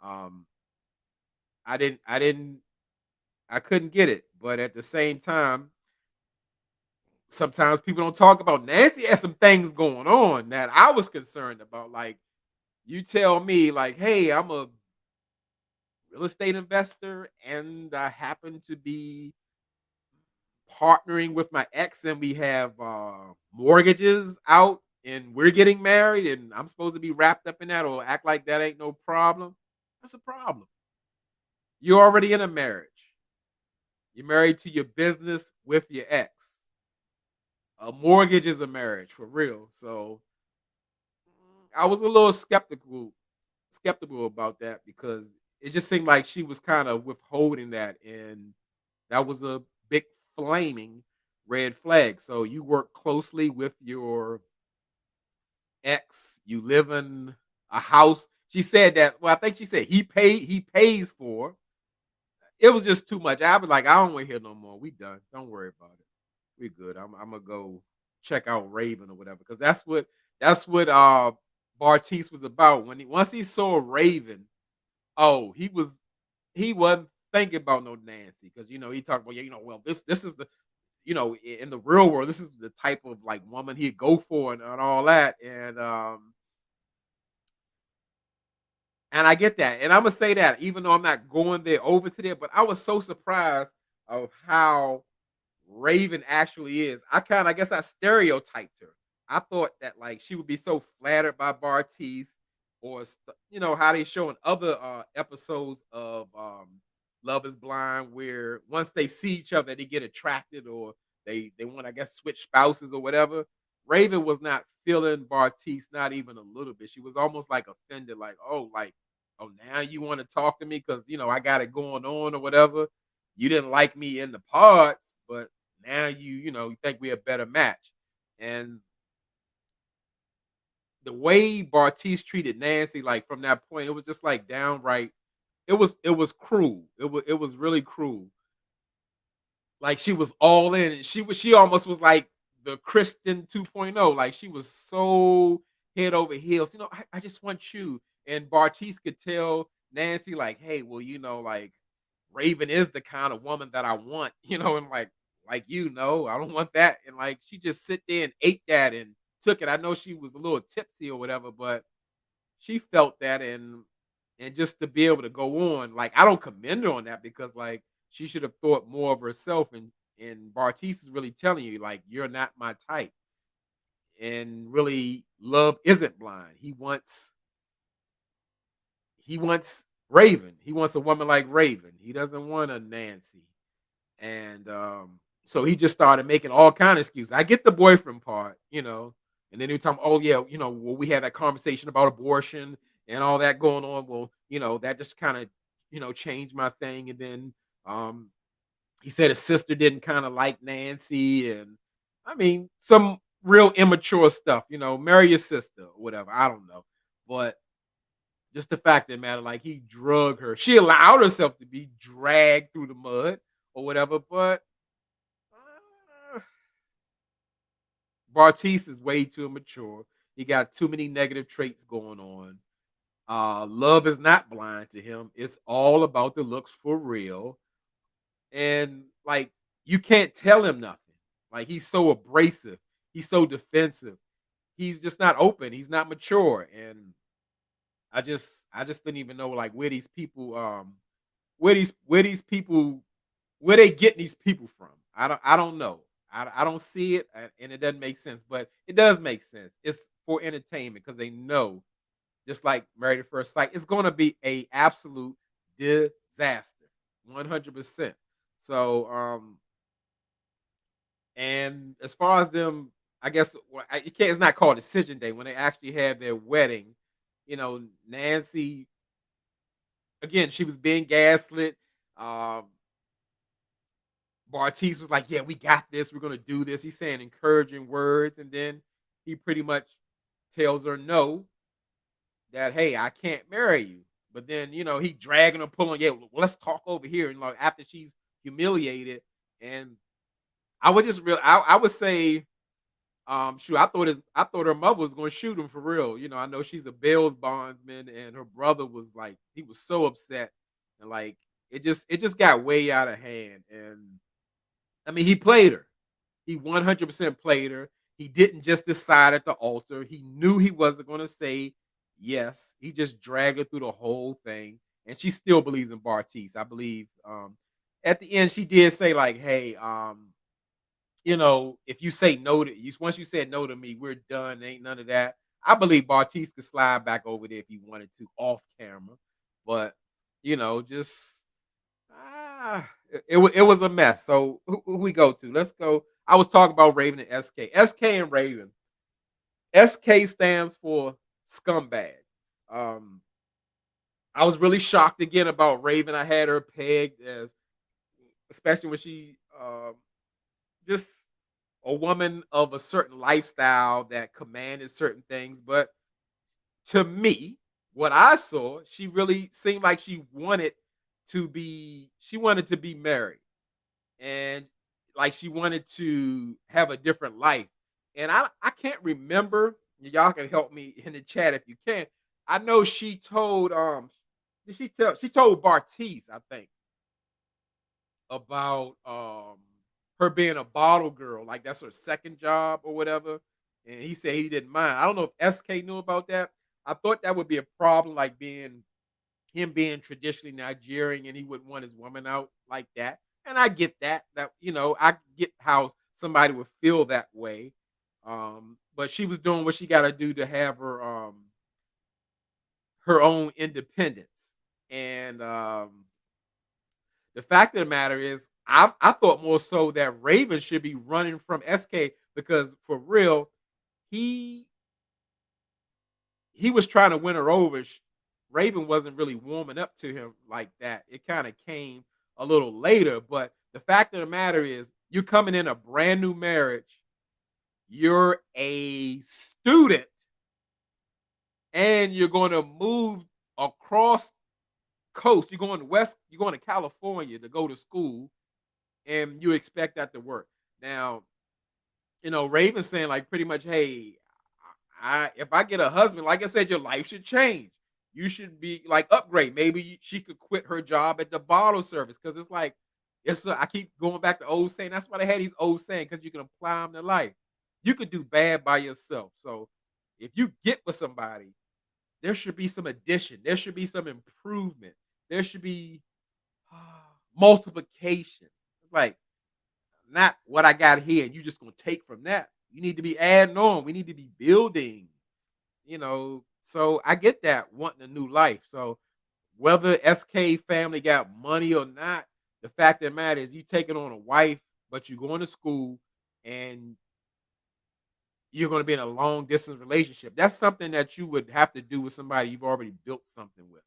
Um, I didn't I couldn't get it. But at the same time, sometimes people don't talk about Nancy had some things going on that I was concerned about. Like you tell me, like, hey, I'm a real estate investor and I happen to be partnering with my ex and we have mortgages out and we're getting married and I'm supposed to be wrapped up in that or act like that ain't no problem. That's a problem. You're already in a marriage. You're married to your business with your ex. A mortgage is a marriage for real. So I was a little skeptical about that because it just seemed like she was kind of withholding that, and that was a big flaming red flag. So you work closely with your ex, you live in a house. She said that, well, I think she said he pays for. It was just too much. I was like, I don't want to hear no more. We done. Don't worry about it. We good. I'm gonna go check out Raven or whatever because that's what Bartice was about. When once he saw Raven, oh, he wasn't thinking about no Nancy because he talked about, yeah, well, this is the in the real world, this is the type of like woman he'd go for and all that. And I get that. And I'm gonna say that even though I'm not going there over to there, but I was so surprised of how Raven actually is. I guess I stereotyped her. I thought that like she would be so flattered by Bartiz or how they show in other episodes of Love Is Blind where once they see each other they get attracted or they want, I guess, switch spouses or whatever. Raven was not feeling Bartiz, not even a little bit. She was almost like offended, like, oh, now you want to talk to me because I got it going on or whatever. You didn't like me in the pods, but now you think we're a better match. And the way Bartiz treated Nancy, like from that point, it was just like downright. It was cruel. It was really cruel. Like she was all in, and she almost was like the Kristen 2.0. Like she was so head over heels. I just want you. And Bartiz could tell Nancy, like, hey, well, like Raven is the kind of woman that I want, and like I don't want that. And like she just sit there and ate that and took it. I know she was a little tipsy or whatever, but she felt that and just to be able to go on, like I don't commend her on that because like she should have thought more of herself and Bartiz is really telling you like you're not my type. and really love isn't blind. He wants Raven. He wants a woman like Raven. He doesn't want a Nancy. And so he just started making all kind of excuses. I get the boyfriend part, and then he was talking, oh yeah, well, we had that conversation about abortion and all that going on. Well, that just kind of, changed my thing. And then um he said his sister didn't kind of like Nancy, and I mean some real immature stuff, marry your sister or whatever. I don't know. But just the fact that matter, like he drug her. She allowed herself to be dragged through the mud or whatever, but uh, Bartiz is way too immature. He got too many negative traits going on. Love is not blind to him. It's all about the looks for real. And like you can't tell him nothing. Like he's so abrasive. He's so defensive. He's just not open. He's not mature. And I just didn't even know like where these people where they getting these people from. I don't know. I don't see it, and it doesn't make sense, but it does make sense. It's for entertainment because they know, just like Married at First Sight, it's going to be a absolute disaster, 100%. So, and as far as them, I guess you can't. It's not called Decision Day when they actually had their wedding. Nancy again, she was being gaslit. Um, Bartiz was like, "Yeah, we got this. We're gonna do this." He's saying encouraging words, and then he pretty much tells her no, that hey, I can't marry you. But then he dragging her, pulling, yeah, well, let's talk over here. And like after she's humiliated, and I would just real, I would say, shoot, I thought her mother was going to shoot him for real. I know she's a bail bondsman, and her brother was like, he was so upset, and like it just got way out of hand, and I mean, he played her. He 100% played her. He didn't just decide at the altar. He knew he wasn't going to say yes. He just dragged her through the whole thing. And she still believes in Bartiz. I believe at the end she did say like, "Hey, if you say no to you, once you said no to me, we're done. Ain't none of that." I believe Bartiz could slide back over there if he wanted to off camera. But, just it was a mess. So who we go to? Let's go. I was talking about Raven and SK. SK and Raven. SK stands for scumbag. Um, I was really shocked again about Raven. I had her pegged as, especially when she just a woman of a certain lifestyle that commanded certain things. But to me, what I saw, she really seemed like she wanted to be married, and like she wanted to have a different life. And I can't remember. Y'all can help me in the chat if you can. I know she told she told Bartiz, I think, about her being a bottle girl, like that's her second job or whatever. And he said he didn't mind. I don't know if SK knew about that. I thought that would be a problem, like being traditionally Nigerian, and he wouldn't want his woman out like that. And I get that. I get how somebody would feel that way. But she was doing what she got to do to have her own independence. And the fact of the matter is, I thought more so that Raven should be running from SK, because for real, he he was trying to win her over. Raven wasn't really warming up to him like that. It kind of came a little later, but the fact of the matter is, you're coming in a brand new marriage. You're a student, and you're going to move across coast. You're going to west. You're going to California to go to school, and you expect that to work. Now, Raven saying like pretty much, hey, if I get a husband, like I said, your life should change. You should be like upgrade. Maybe she could quit her job at the bottle service, because it's like I keep going back to old saying. That's why they had these old saying, because you can apply them to life. You could do bad by yourself. So if you get with somebody, there should be some addition. There should be some improvement. There should be multiplication. It's like not what I got here, and you just gonna take from that. You need to be adding on. We need to be building, you know. So I get that wanting a new life. So whether SK family got money or not, the fact that matters is you taking on a wife, but you're going to school and you're going to be in a long distance relationship. That's something that you would have to do with somebody you've already built something with.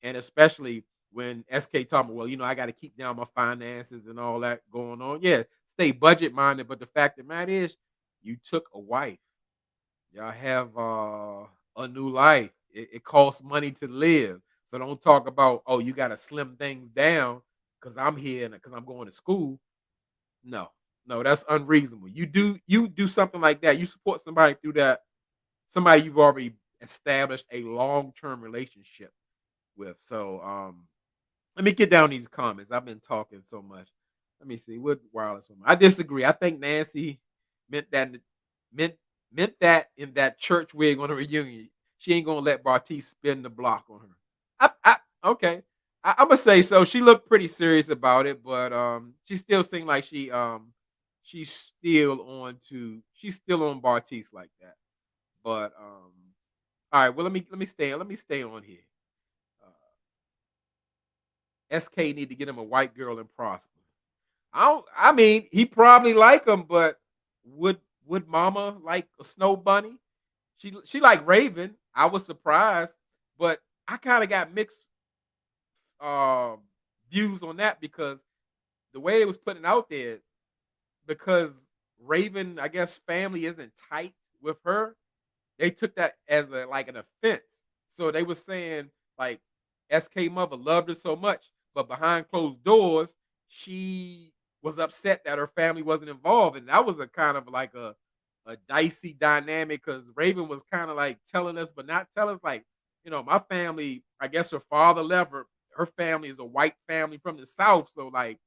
And especially when SK talking, well, I got to keep down my finances and all that going on. Yeah, stay budget minded. But the fact of the matter is, you took a wife. Y'all have a new life. It costs money to live. So don't talk about, oh, you got to slim things down because I'm here and because I'm going to school. No, no, that's unreasonable. You do something like that. You support somebody through that. Somebody you've already established a long term relationship with. So let me get down these comments. I've been talking so much. Let me see what wireless woman. I disagree. I think Nancy meant that meant meant that in that church wig on a reunion. She ain't gonna let Bartiz spin the block on her. Okay. I'm gonna say so. She looked pretty serious about it, but she still seemed like she's still on Bartiz like that. But all right. Well, let me stay on here. Uh, SK need to get him a white girl and prosper. I mean, he probably like him, but would would Mama like a snow bunny? She like Raven. I was surprised, but I kind of got mixed uh, views on that because the way it was putting out there, because Raven, I guess, family isn't tight with her. They took that as like an offense. So they were saying like SK mother loved her so much, but behind closed doors, she was upset that her family wasn't involved. And that was a kind of like a dicey dynamic because Raven was kind of like telling us, but not tell us like, my family, I guess her father left her family is a white family from the South. So like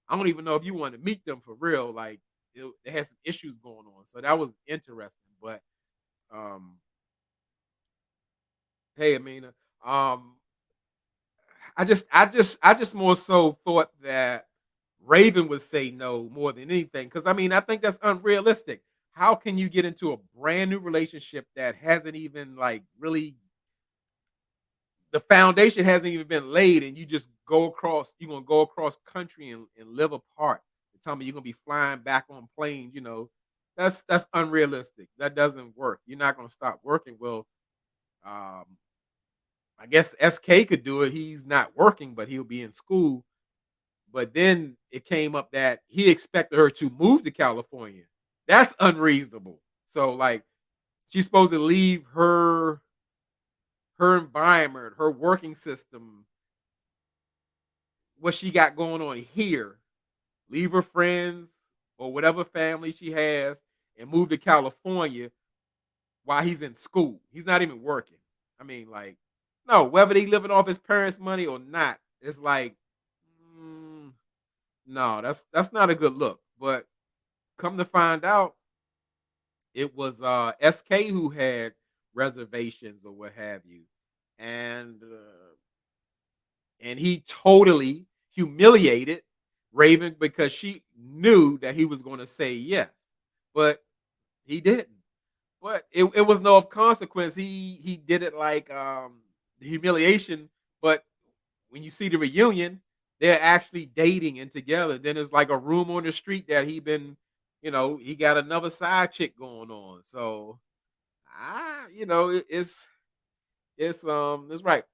I don't even know if you want to meet them for real. Like it has some issues going on. So that was interesting. But um hey, Amina. Um, I just more so thought that Raven would say no more than anything because I mean I think that's unrealistic. How can you get into a brand new relationship that hasn't even like really the foundation hasn't even been laid and you're gonna go across country and live apart. You tell me you're gonna be flying back on planes, that's unrealistic. That doesn't work. You're not gonna stop working. Well, um, I guess SK could do it. He's not working, but he'll be in school. But then it came up that he expected her to move to California. That's unreasonable. So like she's supposed to leave her environment, her working system, what she got going on here, leave her friends or whatever family she has and move to California while he's in school. He's not even working. I mean, like, no, whether they living off his parents' money or not, it's like, mm, no, that's not a good look. But come to find out, it was SK who had reservations or what have you, and he totally humiliated Raven because she knew that he was going to say yes, but he didn't. But it was no of consequence. He did it like the humiliation. But when you see the reunion, they're actually dating and together. Then it's like a room on the street that he got another side chick going on. So it's right.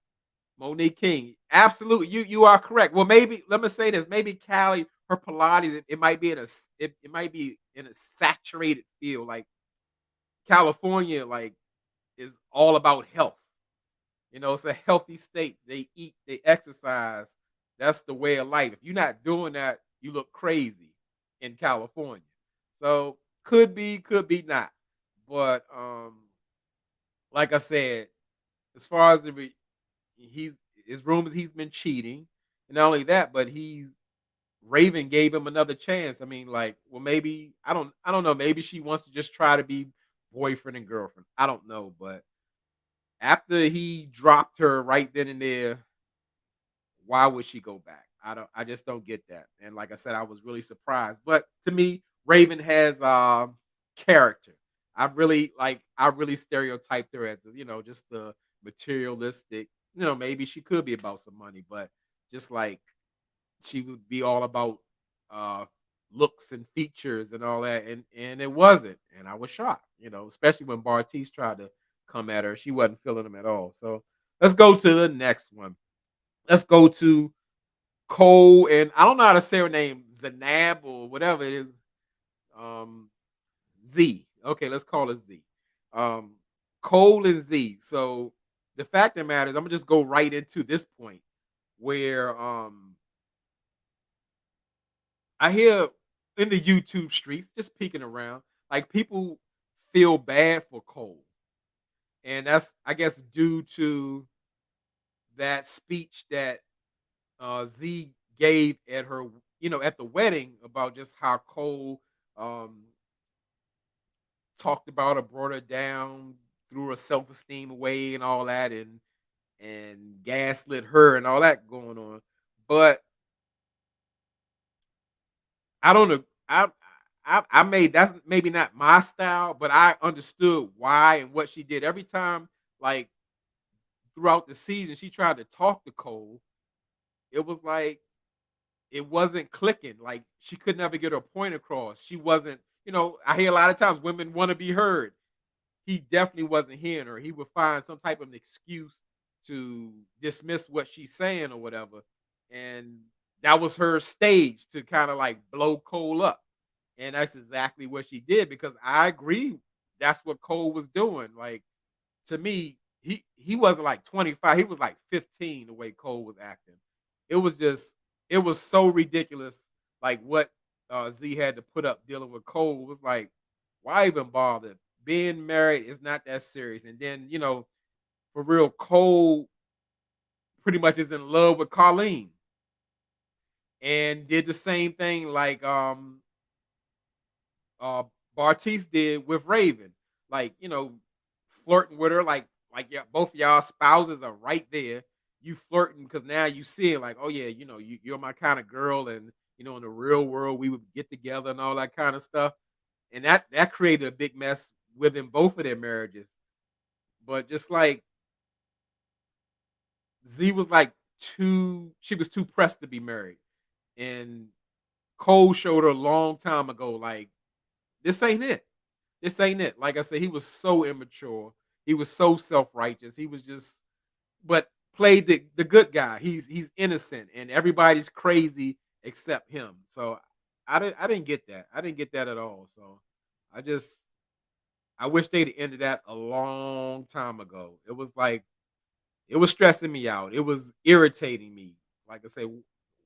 Monique King, absolutely. You are correct. Well, maybe let me say this. Maybe Cali, her Pilates, it might be it might be in a saturated field. Like California, like is all about health. It's a healthy state. They eat, they exercise. That's the way of life. If you're not doing that, you look crazy in California. So could be not. But like I said, as far as he's his rumors he's been cheating, and not only that, but he's Raven gave him another chance. I mean, like, well, maybe I don't know. Maybe she wants to just try to be boyfriend and girlfriend. I don't know, but after he dropped her right then and there, why would she go back? I just don't get that. And like I said, I was really surprised. But to me, Raven has character. I really stereotyped her as, just the materialistic, maybe she could be about some money, but just like she would be all about uh looks and features and all that, and it wasn't. And I was shocked, especially when Bartiz tried to come at her. She wasn't feeling him at all. So let's go to the next one. Let's go to Cole, and I don't know how to say her name, Zanab or whatever it is. Um Z. Okay, let's call it Z. Um, Cole and Z. So the fact of the matter is, I'm gonna just go right into this point where I hear in the YouTube streets, just peeking around, like people feel bad for Cole, and that's I guess due to that speech that Z gave at her, at the wedding about just how Cole um talked about her, brought her down, threw her self esteem away, and all that, and gaslit her and all that going on. But I don't know. I made that's maybe not my style, but I understood why and what she did. Every time, like throughout the season, she tried to talk to Cole. It was like it wasn't clicking. Like she could never get her point across. She wasn't. I hear a lot of times women want to be heard. He definitely wasn't hearing her. He would find some type of an excuse to dismiss what she's saying or whatever. And that was her stage to kind of like blow Cole up. And that's exactly what she did, because I agree that's what Cole was doing. Like, to me, he wasn't like 25, he was like 15 the way Cole was acting. It was just it was so ridiculous, like what Z had to put up dealing with Cole. It was like, why even bother? Being married is not that serious. And then, for real, Cole pretty much is in love with Colleen and did the same thing like uh Bartice did with Raven. Like, flirting with her, like yeah, both of y'all spouses are right there. You flirting because now you see it like, oh yeah, you're my kind of girl, and in the real world we would get together and all that kind of stuff. And that created a big mess within both of their marriages. But just like Z was like she was too pressed to be married. And Cole showed her a long time ago, like, this ain't it. This ain't it. Like I said, he was so immature. He was so self-righteous. He was just but played the good guy. He's innocent and everybody's crazy except him. So I didn't get that. I didn't get that at all. So I just I wish they'd ended that a long time ago. It was like it was stressing me out. It was irritating me. Like I say,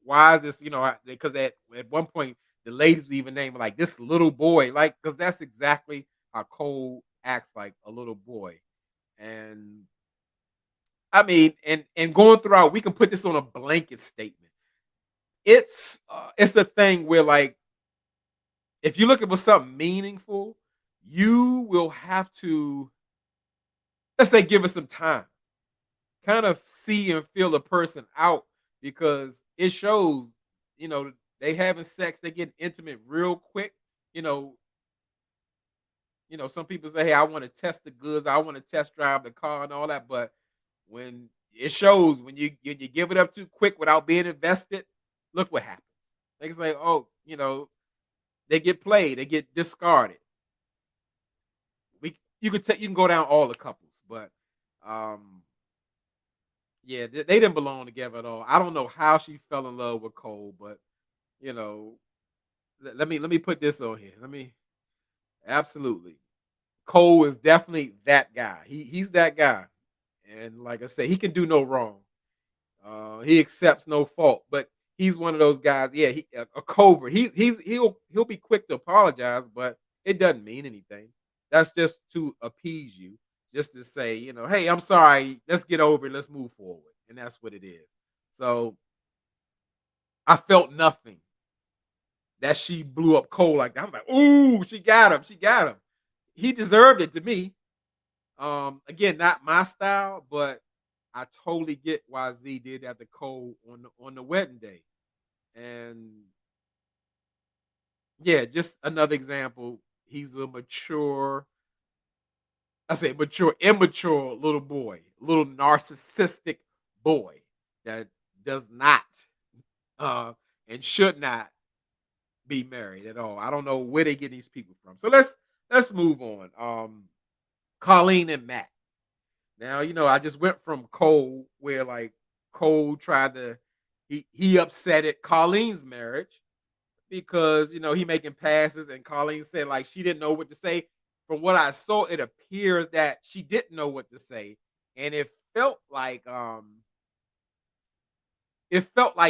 why is this? Because at one point the ladies would even name like this little boy, like because that's exactly how Cole acts like a little boy. And I mean, and going throughout, we can put this on a blanket statement. It's the thing where like if you're looking for something meaningful, you will have to, let's say, give it some time, kind of see and feel a person out, because it shows, you know, they having sex, they get intimate real quick. You know, some people say, "Hey, I want to test the goods, I want to test drive the car and all that," but when it shows, when you give it up too quick without being invested, look what happens. They can say, "Oh, they get played, they get discarded." You can go down all the couples, but um yeah, they didn't belong together at all. I don't know how she fell in love with Cole, but you know, let me put this on here. Let me absolutely. Cole is definitely that guy. He's that guy, and like I said, he can do no wrong. He accepts no fault, but he's one of those guys. Yeah, a covert. He'll be quick to apologize, but it doesn't mean anything. That's just to appease you, just to say, hey, I'm sorry. Let's get over it. Let's move forward, and that's what it is. So I felt nothing that she blew up Cole like that. I was like, ooh, she got him. She got him. He deserved it to me. Again, not my style, but I totally get why Z did that to Cole on the wedding day. And yeah, just another example. he's a mature, I say mature, immature little boy, little narcissistic boy that does not uh and should not be married at all. I don't know where they get these people from. So let's move on. Colleen and Matt. Now, I just went from Cole where like Cole tried to he upset at Colleen's marriage because he making passes and Colleen said like she didn't know what to say. From what I saw, it appears that she didn't know what to say. And it felt like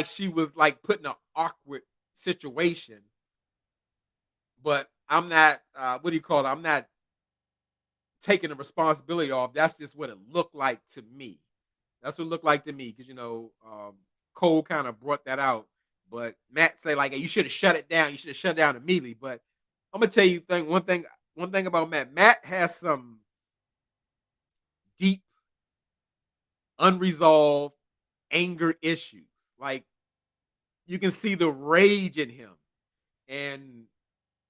she was like put in an awkward situation, but I'm not what do you call it? I'm not taking the responsibility off. That's just what it looked like to me. That's what it looked like to me because Cole kind of brought that out, but Matt say like, hey, you should have shut it down. You should have shut it down immediately. But I'm gonna tell you one thing about Matt. Matt has some deep, unresolved anger issues. Like you can see the rage in him, and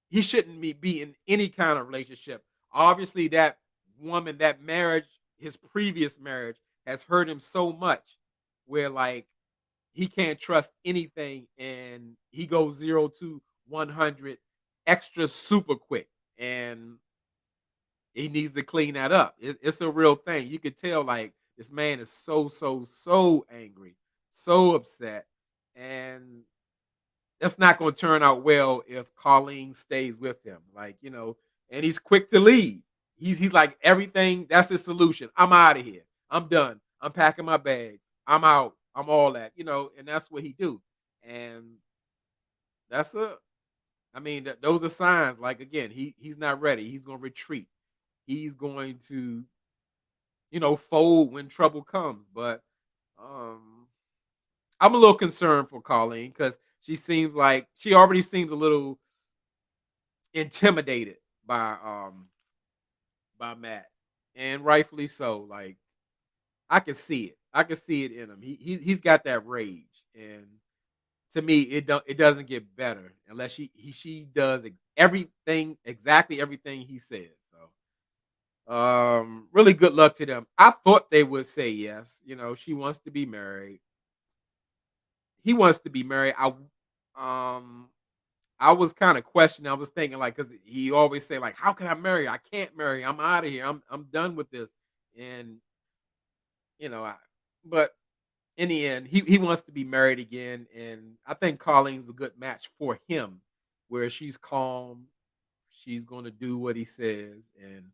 he shouldn't be in any kind of relationship. Obviously, that woman, that marriage, his previous marriage, has hurt him so much, where like he can't trust anything, and he goes 0 to 100 extra super quick, and he needs to clean that up. It's a real thing. You could tell like this man is so angry, so upset, and that's not going to turn out well if Colleen stays with him. Like, and he's quick to leave. He's like everything. That's his solution. I'm out of here. I'm done. I'm packing my bags. I'm out. I'm all that. And that's what he do. And that's a. I mean, those are signs. Like again, he's not ready. He's going to retreat. He's going to fold when trouble comes. But um, I'm a little concerned for Colleen because she already seems a little intimidated by Matt, and rightfully so. Like I can see it. I can see it in him. He's got that rage, and to me, it doesn't get better unless she does everything exactly everything he says. So, really good luck to them. I thought they would say yes. She wants to be married. He wants to be married. Um I was kind of questioning. I was thinking like, because he always say like, "How can I marry? I can't marry. I'm out of here. I'm done with this." And you know, I, but in the end, he wants to be married again, and I think Colleen's a good match for him, where she's calm, she's going to do what he says, and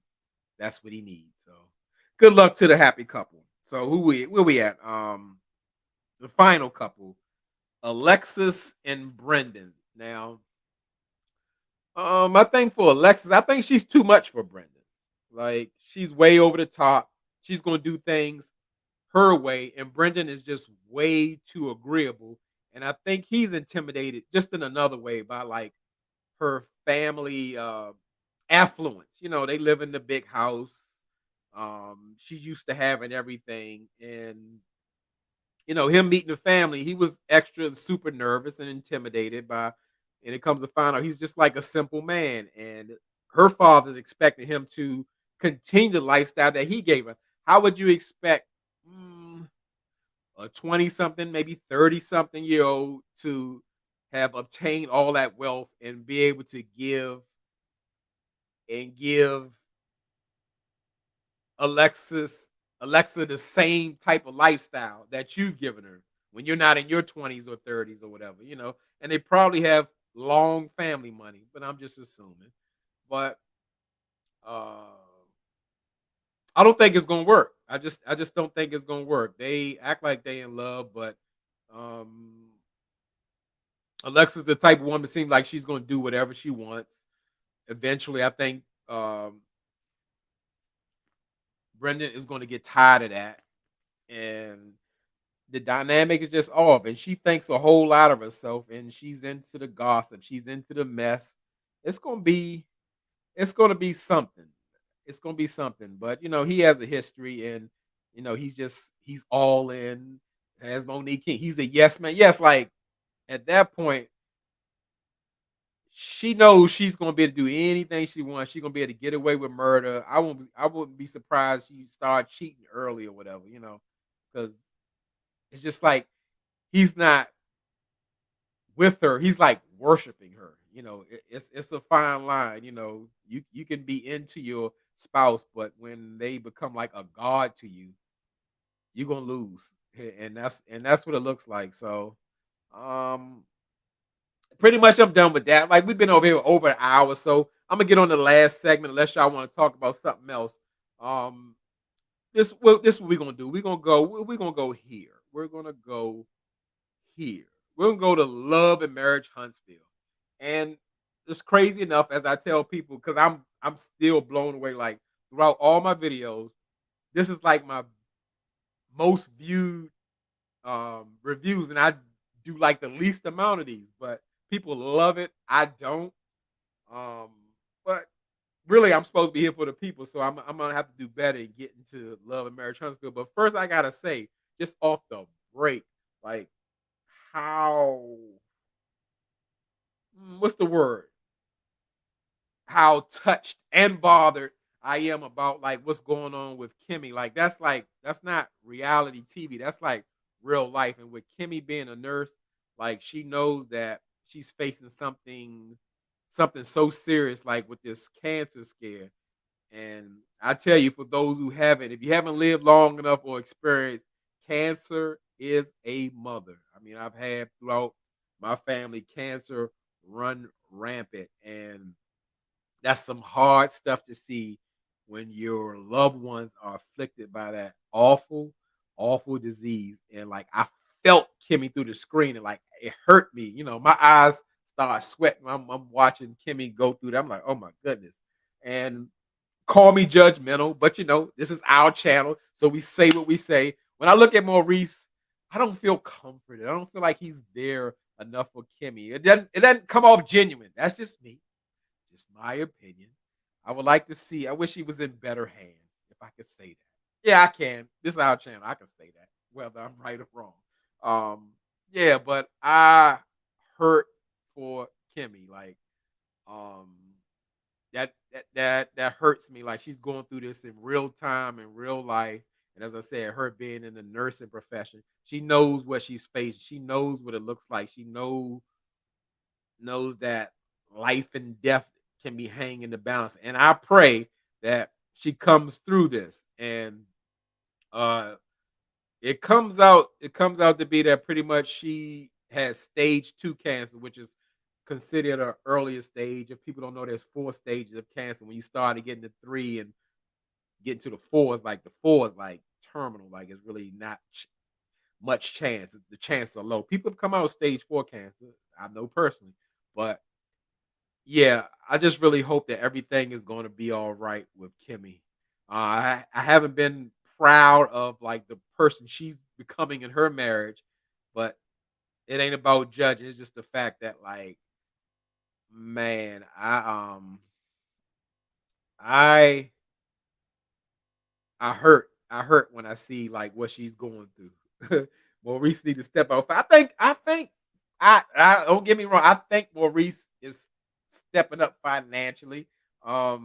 that's what he needs. So, good luck to the happy couple. So, where we at? The final couple, Alexis and Brendan. Now, I think for Alexis, I think she's too much for Brendan. Like she's way over the top. She's gonna do things her way, and Brendan is just way too agreeable. And I think he's intimidated just in another way by like her family affluence. They live in the big house. She's used to having everything, and him meeting the family, he was extra super nervous and intimidated by, and it comes to find out he's just like a simple man. And her father's expecting him to continue the lifestyle that he gave her. How would you expect a 20 something, maybe 30 something year old to have obtained all that wealth and be able to give Alexis Alexa the same type of lifestyle that you've given her when you're not in your 20s or 30s or whatever. And they probably have long family money, but I'm just assuming. But uh I don't think it's gonna work. I just don't think it's gonna work. They act like they in love, but um Alexa's the type of woman that seems like she's gonna do whatever she wants. Eventually, I think Brendan is gonna get tired of that, and the dynamic is just off, and she thinks a whole lot of herself, and she's into the gossip, she's into the mess. It's gonna be it's gonna be something. It's gonna be something. But he has a history, and he's all in. As Monique King, he's a yes man. Yes, like at that point, she knows she's gonna be able to do anything she wants. She's gonna be able to get away with murder. I wouldn't be surprised she start cheating early or whatever, because it's just like he's not with her. He's like worshiping her. It's a fine line. You can be into your spouse, but when they become like a god to you, you're gonna lose. And that's what it looks like. So um pretty much I'm done with that. Like we've been over here over an hour, so I'm gonna get on the last segment unless y'all want to talk about something else. Um this what we're gonna do. We're gonna go here. We're gonna go here. We're gonna go to Love and Marriage Huntsville. And it's crazy enough as I tell people, because I'm still blown away. Like throughout all my videos, this is like my most viewed reviews, and I do like the least amount of these, but people love it. I don't. Um, but really, I'm supposed to be here for the people, so I'm gonna have to do better and get into Love and Marriage Huntsville. But first, I gotta say, just off the break, like how what's the word? How touched and bothered I am about like what's going on with Kimmy. Like that's not reality TV. That's like real life. And with Kimmy being a nurse, like she knows that she's facing something so serious, like with this cancer scare. And I tell you, for those who haven't, if you haven't lived long enough or experienced, cancer is a mother. I mean, I've had throughout my family cancer run rampant, and that's some hard stuff to see when your loved ones are afflicted by that awful, awful disease. And like I felt Kimmy through the screen, and like it hurt me. My eyes start sweating. I'm watching Kimmy go through that. I'm like, oh my goodness. And call me judgmental, but this is our channel, so we say what we say. When I look at Maurice, I don't feel comforted. I don't feel like he's there enough for Kimmy. It doesn't come off genuine. That's just me. Just my opinion. I would like to see. I wish he was in better hands, if I could say that. Yeah, I can. This is our channel. I can say that, whether I'm right or wrong. Yeah, but I hurt for Kimmy. Like, um, that hurts me. Like she's going through this in real time, in real life. And as I said, her being in the nursing profession, she knows what she's facing. She knows what it looks like. She knows that life and death can be hanging in the balance. And I pray that she comes through this. And uh it comes out to be that pretty much she has stage 2 cancer, which is considered an earlier stage. If people don't know, there's 4 stages of cancer. When you start to get into 3 and get to the 4 is like terminal. Like it's really not much chance. The chances are low. People have come out of stage 4 cancer. I know personally, but yeah, I just really hope that everything is going to be all right with Kimmy. I haven't been proud of like the person she's becoming in her marriage, but it ain't about judging. It's just the fact that like, man, I I hurt when I see like what she's going through. Maurice need to step out. I don't get me wrong. I think Maurice is stepping up financially. I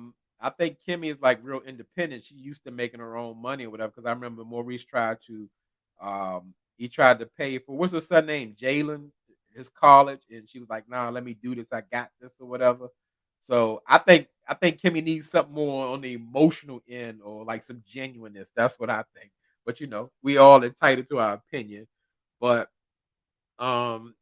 think Kimmy is like real independent. She used to making her own money or whatever. Because I remember Maurice tried to pay for what's her son name, Jalen, his college, and she was like, "Nah, let me do this. I got this or whatever." So I think Kimmy needs something more on the emotional end or like some genuineness. That's what I think. But we all entitled to our opinion. But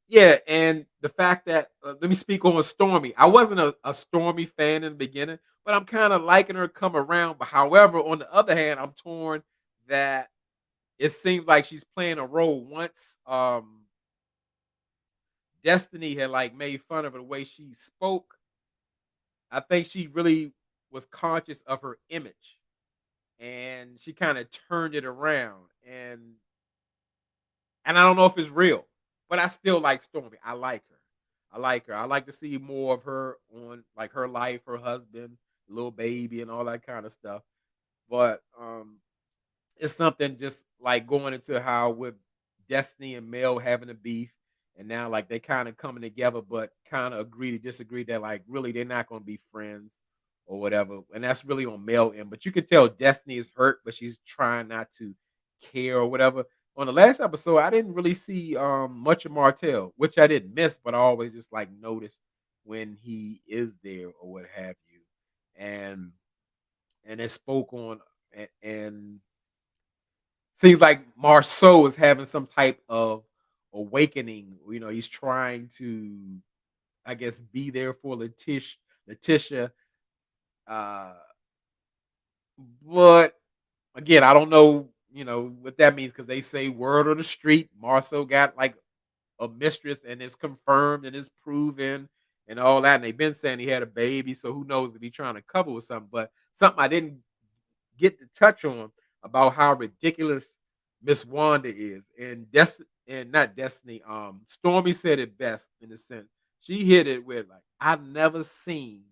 yeah, and the fact that let me speak on Stormy. I wasn't a Stormy fan in the beginning, but I'm kind of liking her come around. But however, on the other hand, I'm torn that it seems like she's playing a role. Once Destiny had like made fun of her the way she spoke, I think she really was conscious of her image, and she kind of turned it around. And I don't know if it's real, but I still like Stormy. I like her. I like her. I like to see more of her on like her life, her husband, little baby, and all that kind of stuff. But it's something just like going into how with Destiny and Mel having a beef, and now like they kind of coming together, but kind of agree to disagree that like really they're not going to be friends or whatever. And that's really on Mel end. But you can tell Destiny is hurt, but she's trying not to care or whatever. On the last episode, I didn't really see much of Martell, which I didn't miss, but I always just like notice when he is there or what have you. And it spoke on and seems like Marceau is having some type of awakening. You know, he's trying to, I guess, be there for Letitia. Uh, but again, I don't know, what that means because they say word on the street, Marceau got like a mistress and it's confirmed and it's proven and all that. And they've been saying he had a baby, so who knows if he's trying to cover with something. But something I didn't get to touch on about how ridiculous Miss Wanda is. And not Destiny. Stormy said it best in a sense. She hit it with like, I've never seen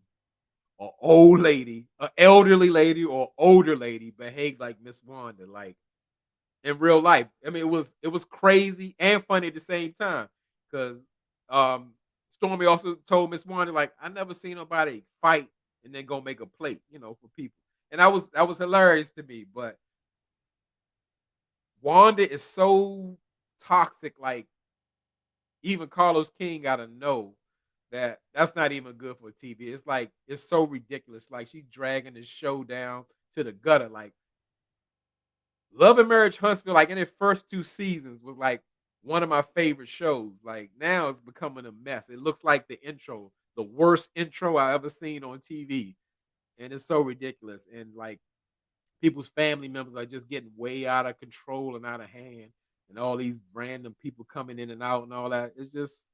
an old lady, an elderly lady or older lady behave like Miss Wanda, like in real life. I mean, it was crazy and funny at the same time. Cause um Stormy also told Miss Wanda, like, I never seen nobody fight and then go make a plate, for people. And that was hilarious to me. But Wanda is so toxic, like even Carlos King gotta know that that's not even good for TV. It's like it's so ridiculous. Like she's dragging the show down to the gutter. Like Love and Marriage Huntsville, like in its first two seasons, was like one of my favorite shows. Like now it's becoming a mess. It looks like the intro, the worst intro I ever seen on TV. And it's so ridiculous. And like people's family members are just getting way out of control and out of hand. And all these random people coming in and out and all that. It's just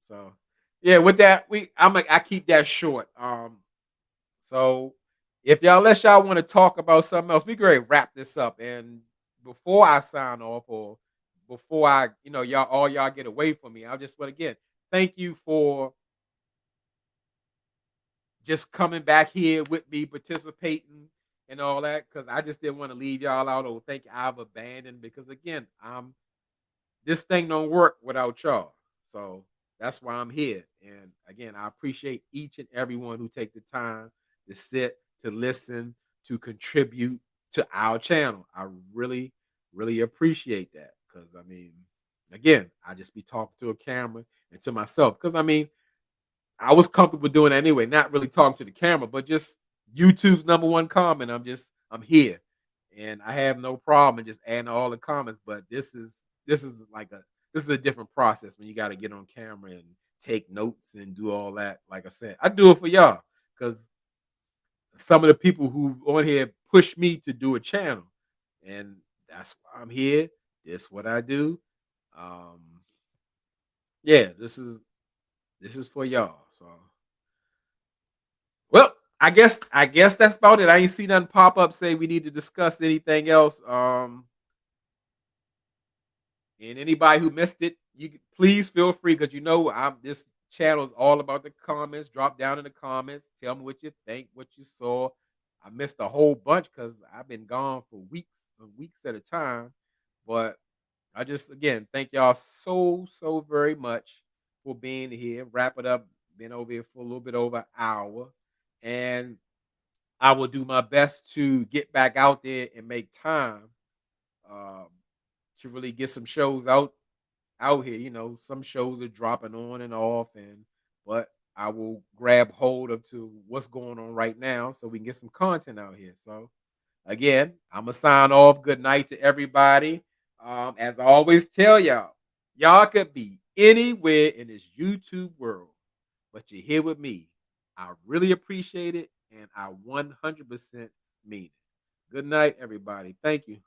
so yeah, with that, I keep that short. So if y'all want to talk about something else, we can ready to wrap this up. And before I sign off, or before I, y'all get away from me, I just want again thank you for just coming back here with me, participating and all that. Because I just didn't want to leave y'all out or think I've abandoned. Because again, this thing don't work without y'all. So that's why I'm here. And again, I appreciate each and everyone who take the time to sit, to listen, to contribute to our channel. I really, really appreciate that. Because I mean, again, I just be talking to a camera and to myself. Because I mean, I was comfortable doing it anyway, not really talking to the camera, but just YouTube's number one comment. I'm here. And I have no problem in just adding all the comments, but this is a different process when you got to get on camera and take notes and do all that. Like I said, I do it for y'all because some of the people who on here push me to do a channel, and that's why I'm here. This what I do. Um, yeah, this is for y'all. So well, I guess that's about it. I ain't see nothing pop up say we need to discuss anything else. And anybody who missed it, please feel free because I'm this channel is all about the comments. Drop down in the comments. Tell me what you think, what you saw. I missed a whole bunch because I've been gone for weeks and weeks at a time. But I just again thank y'all so very much for being here. Wrap it up. Been over here for a little bit over an hour. And I will do my best to get back out there and make time um, to really get some shows out here. Some shows are dropping on and off, but I will grab hold of to what's going on right now so we can get some content out here. So again, I'm gonna sign off. Good night to everybody. As I always tell y'all could be anywhere in this YouTube world, but you're here with me. I really appreciate it, and I 100% mean it. Good night, everybody. Thank you.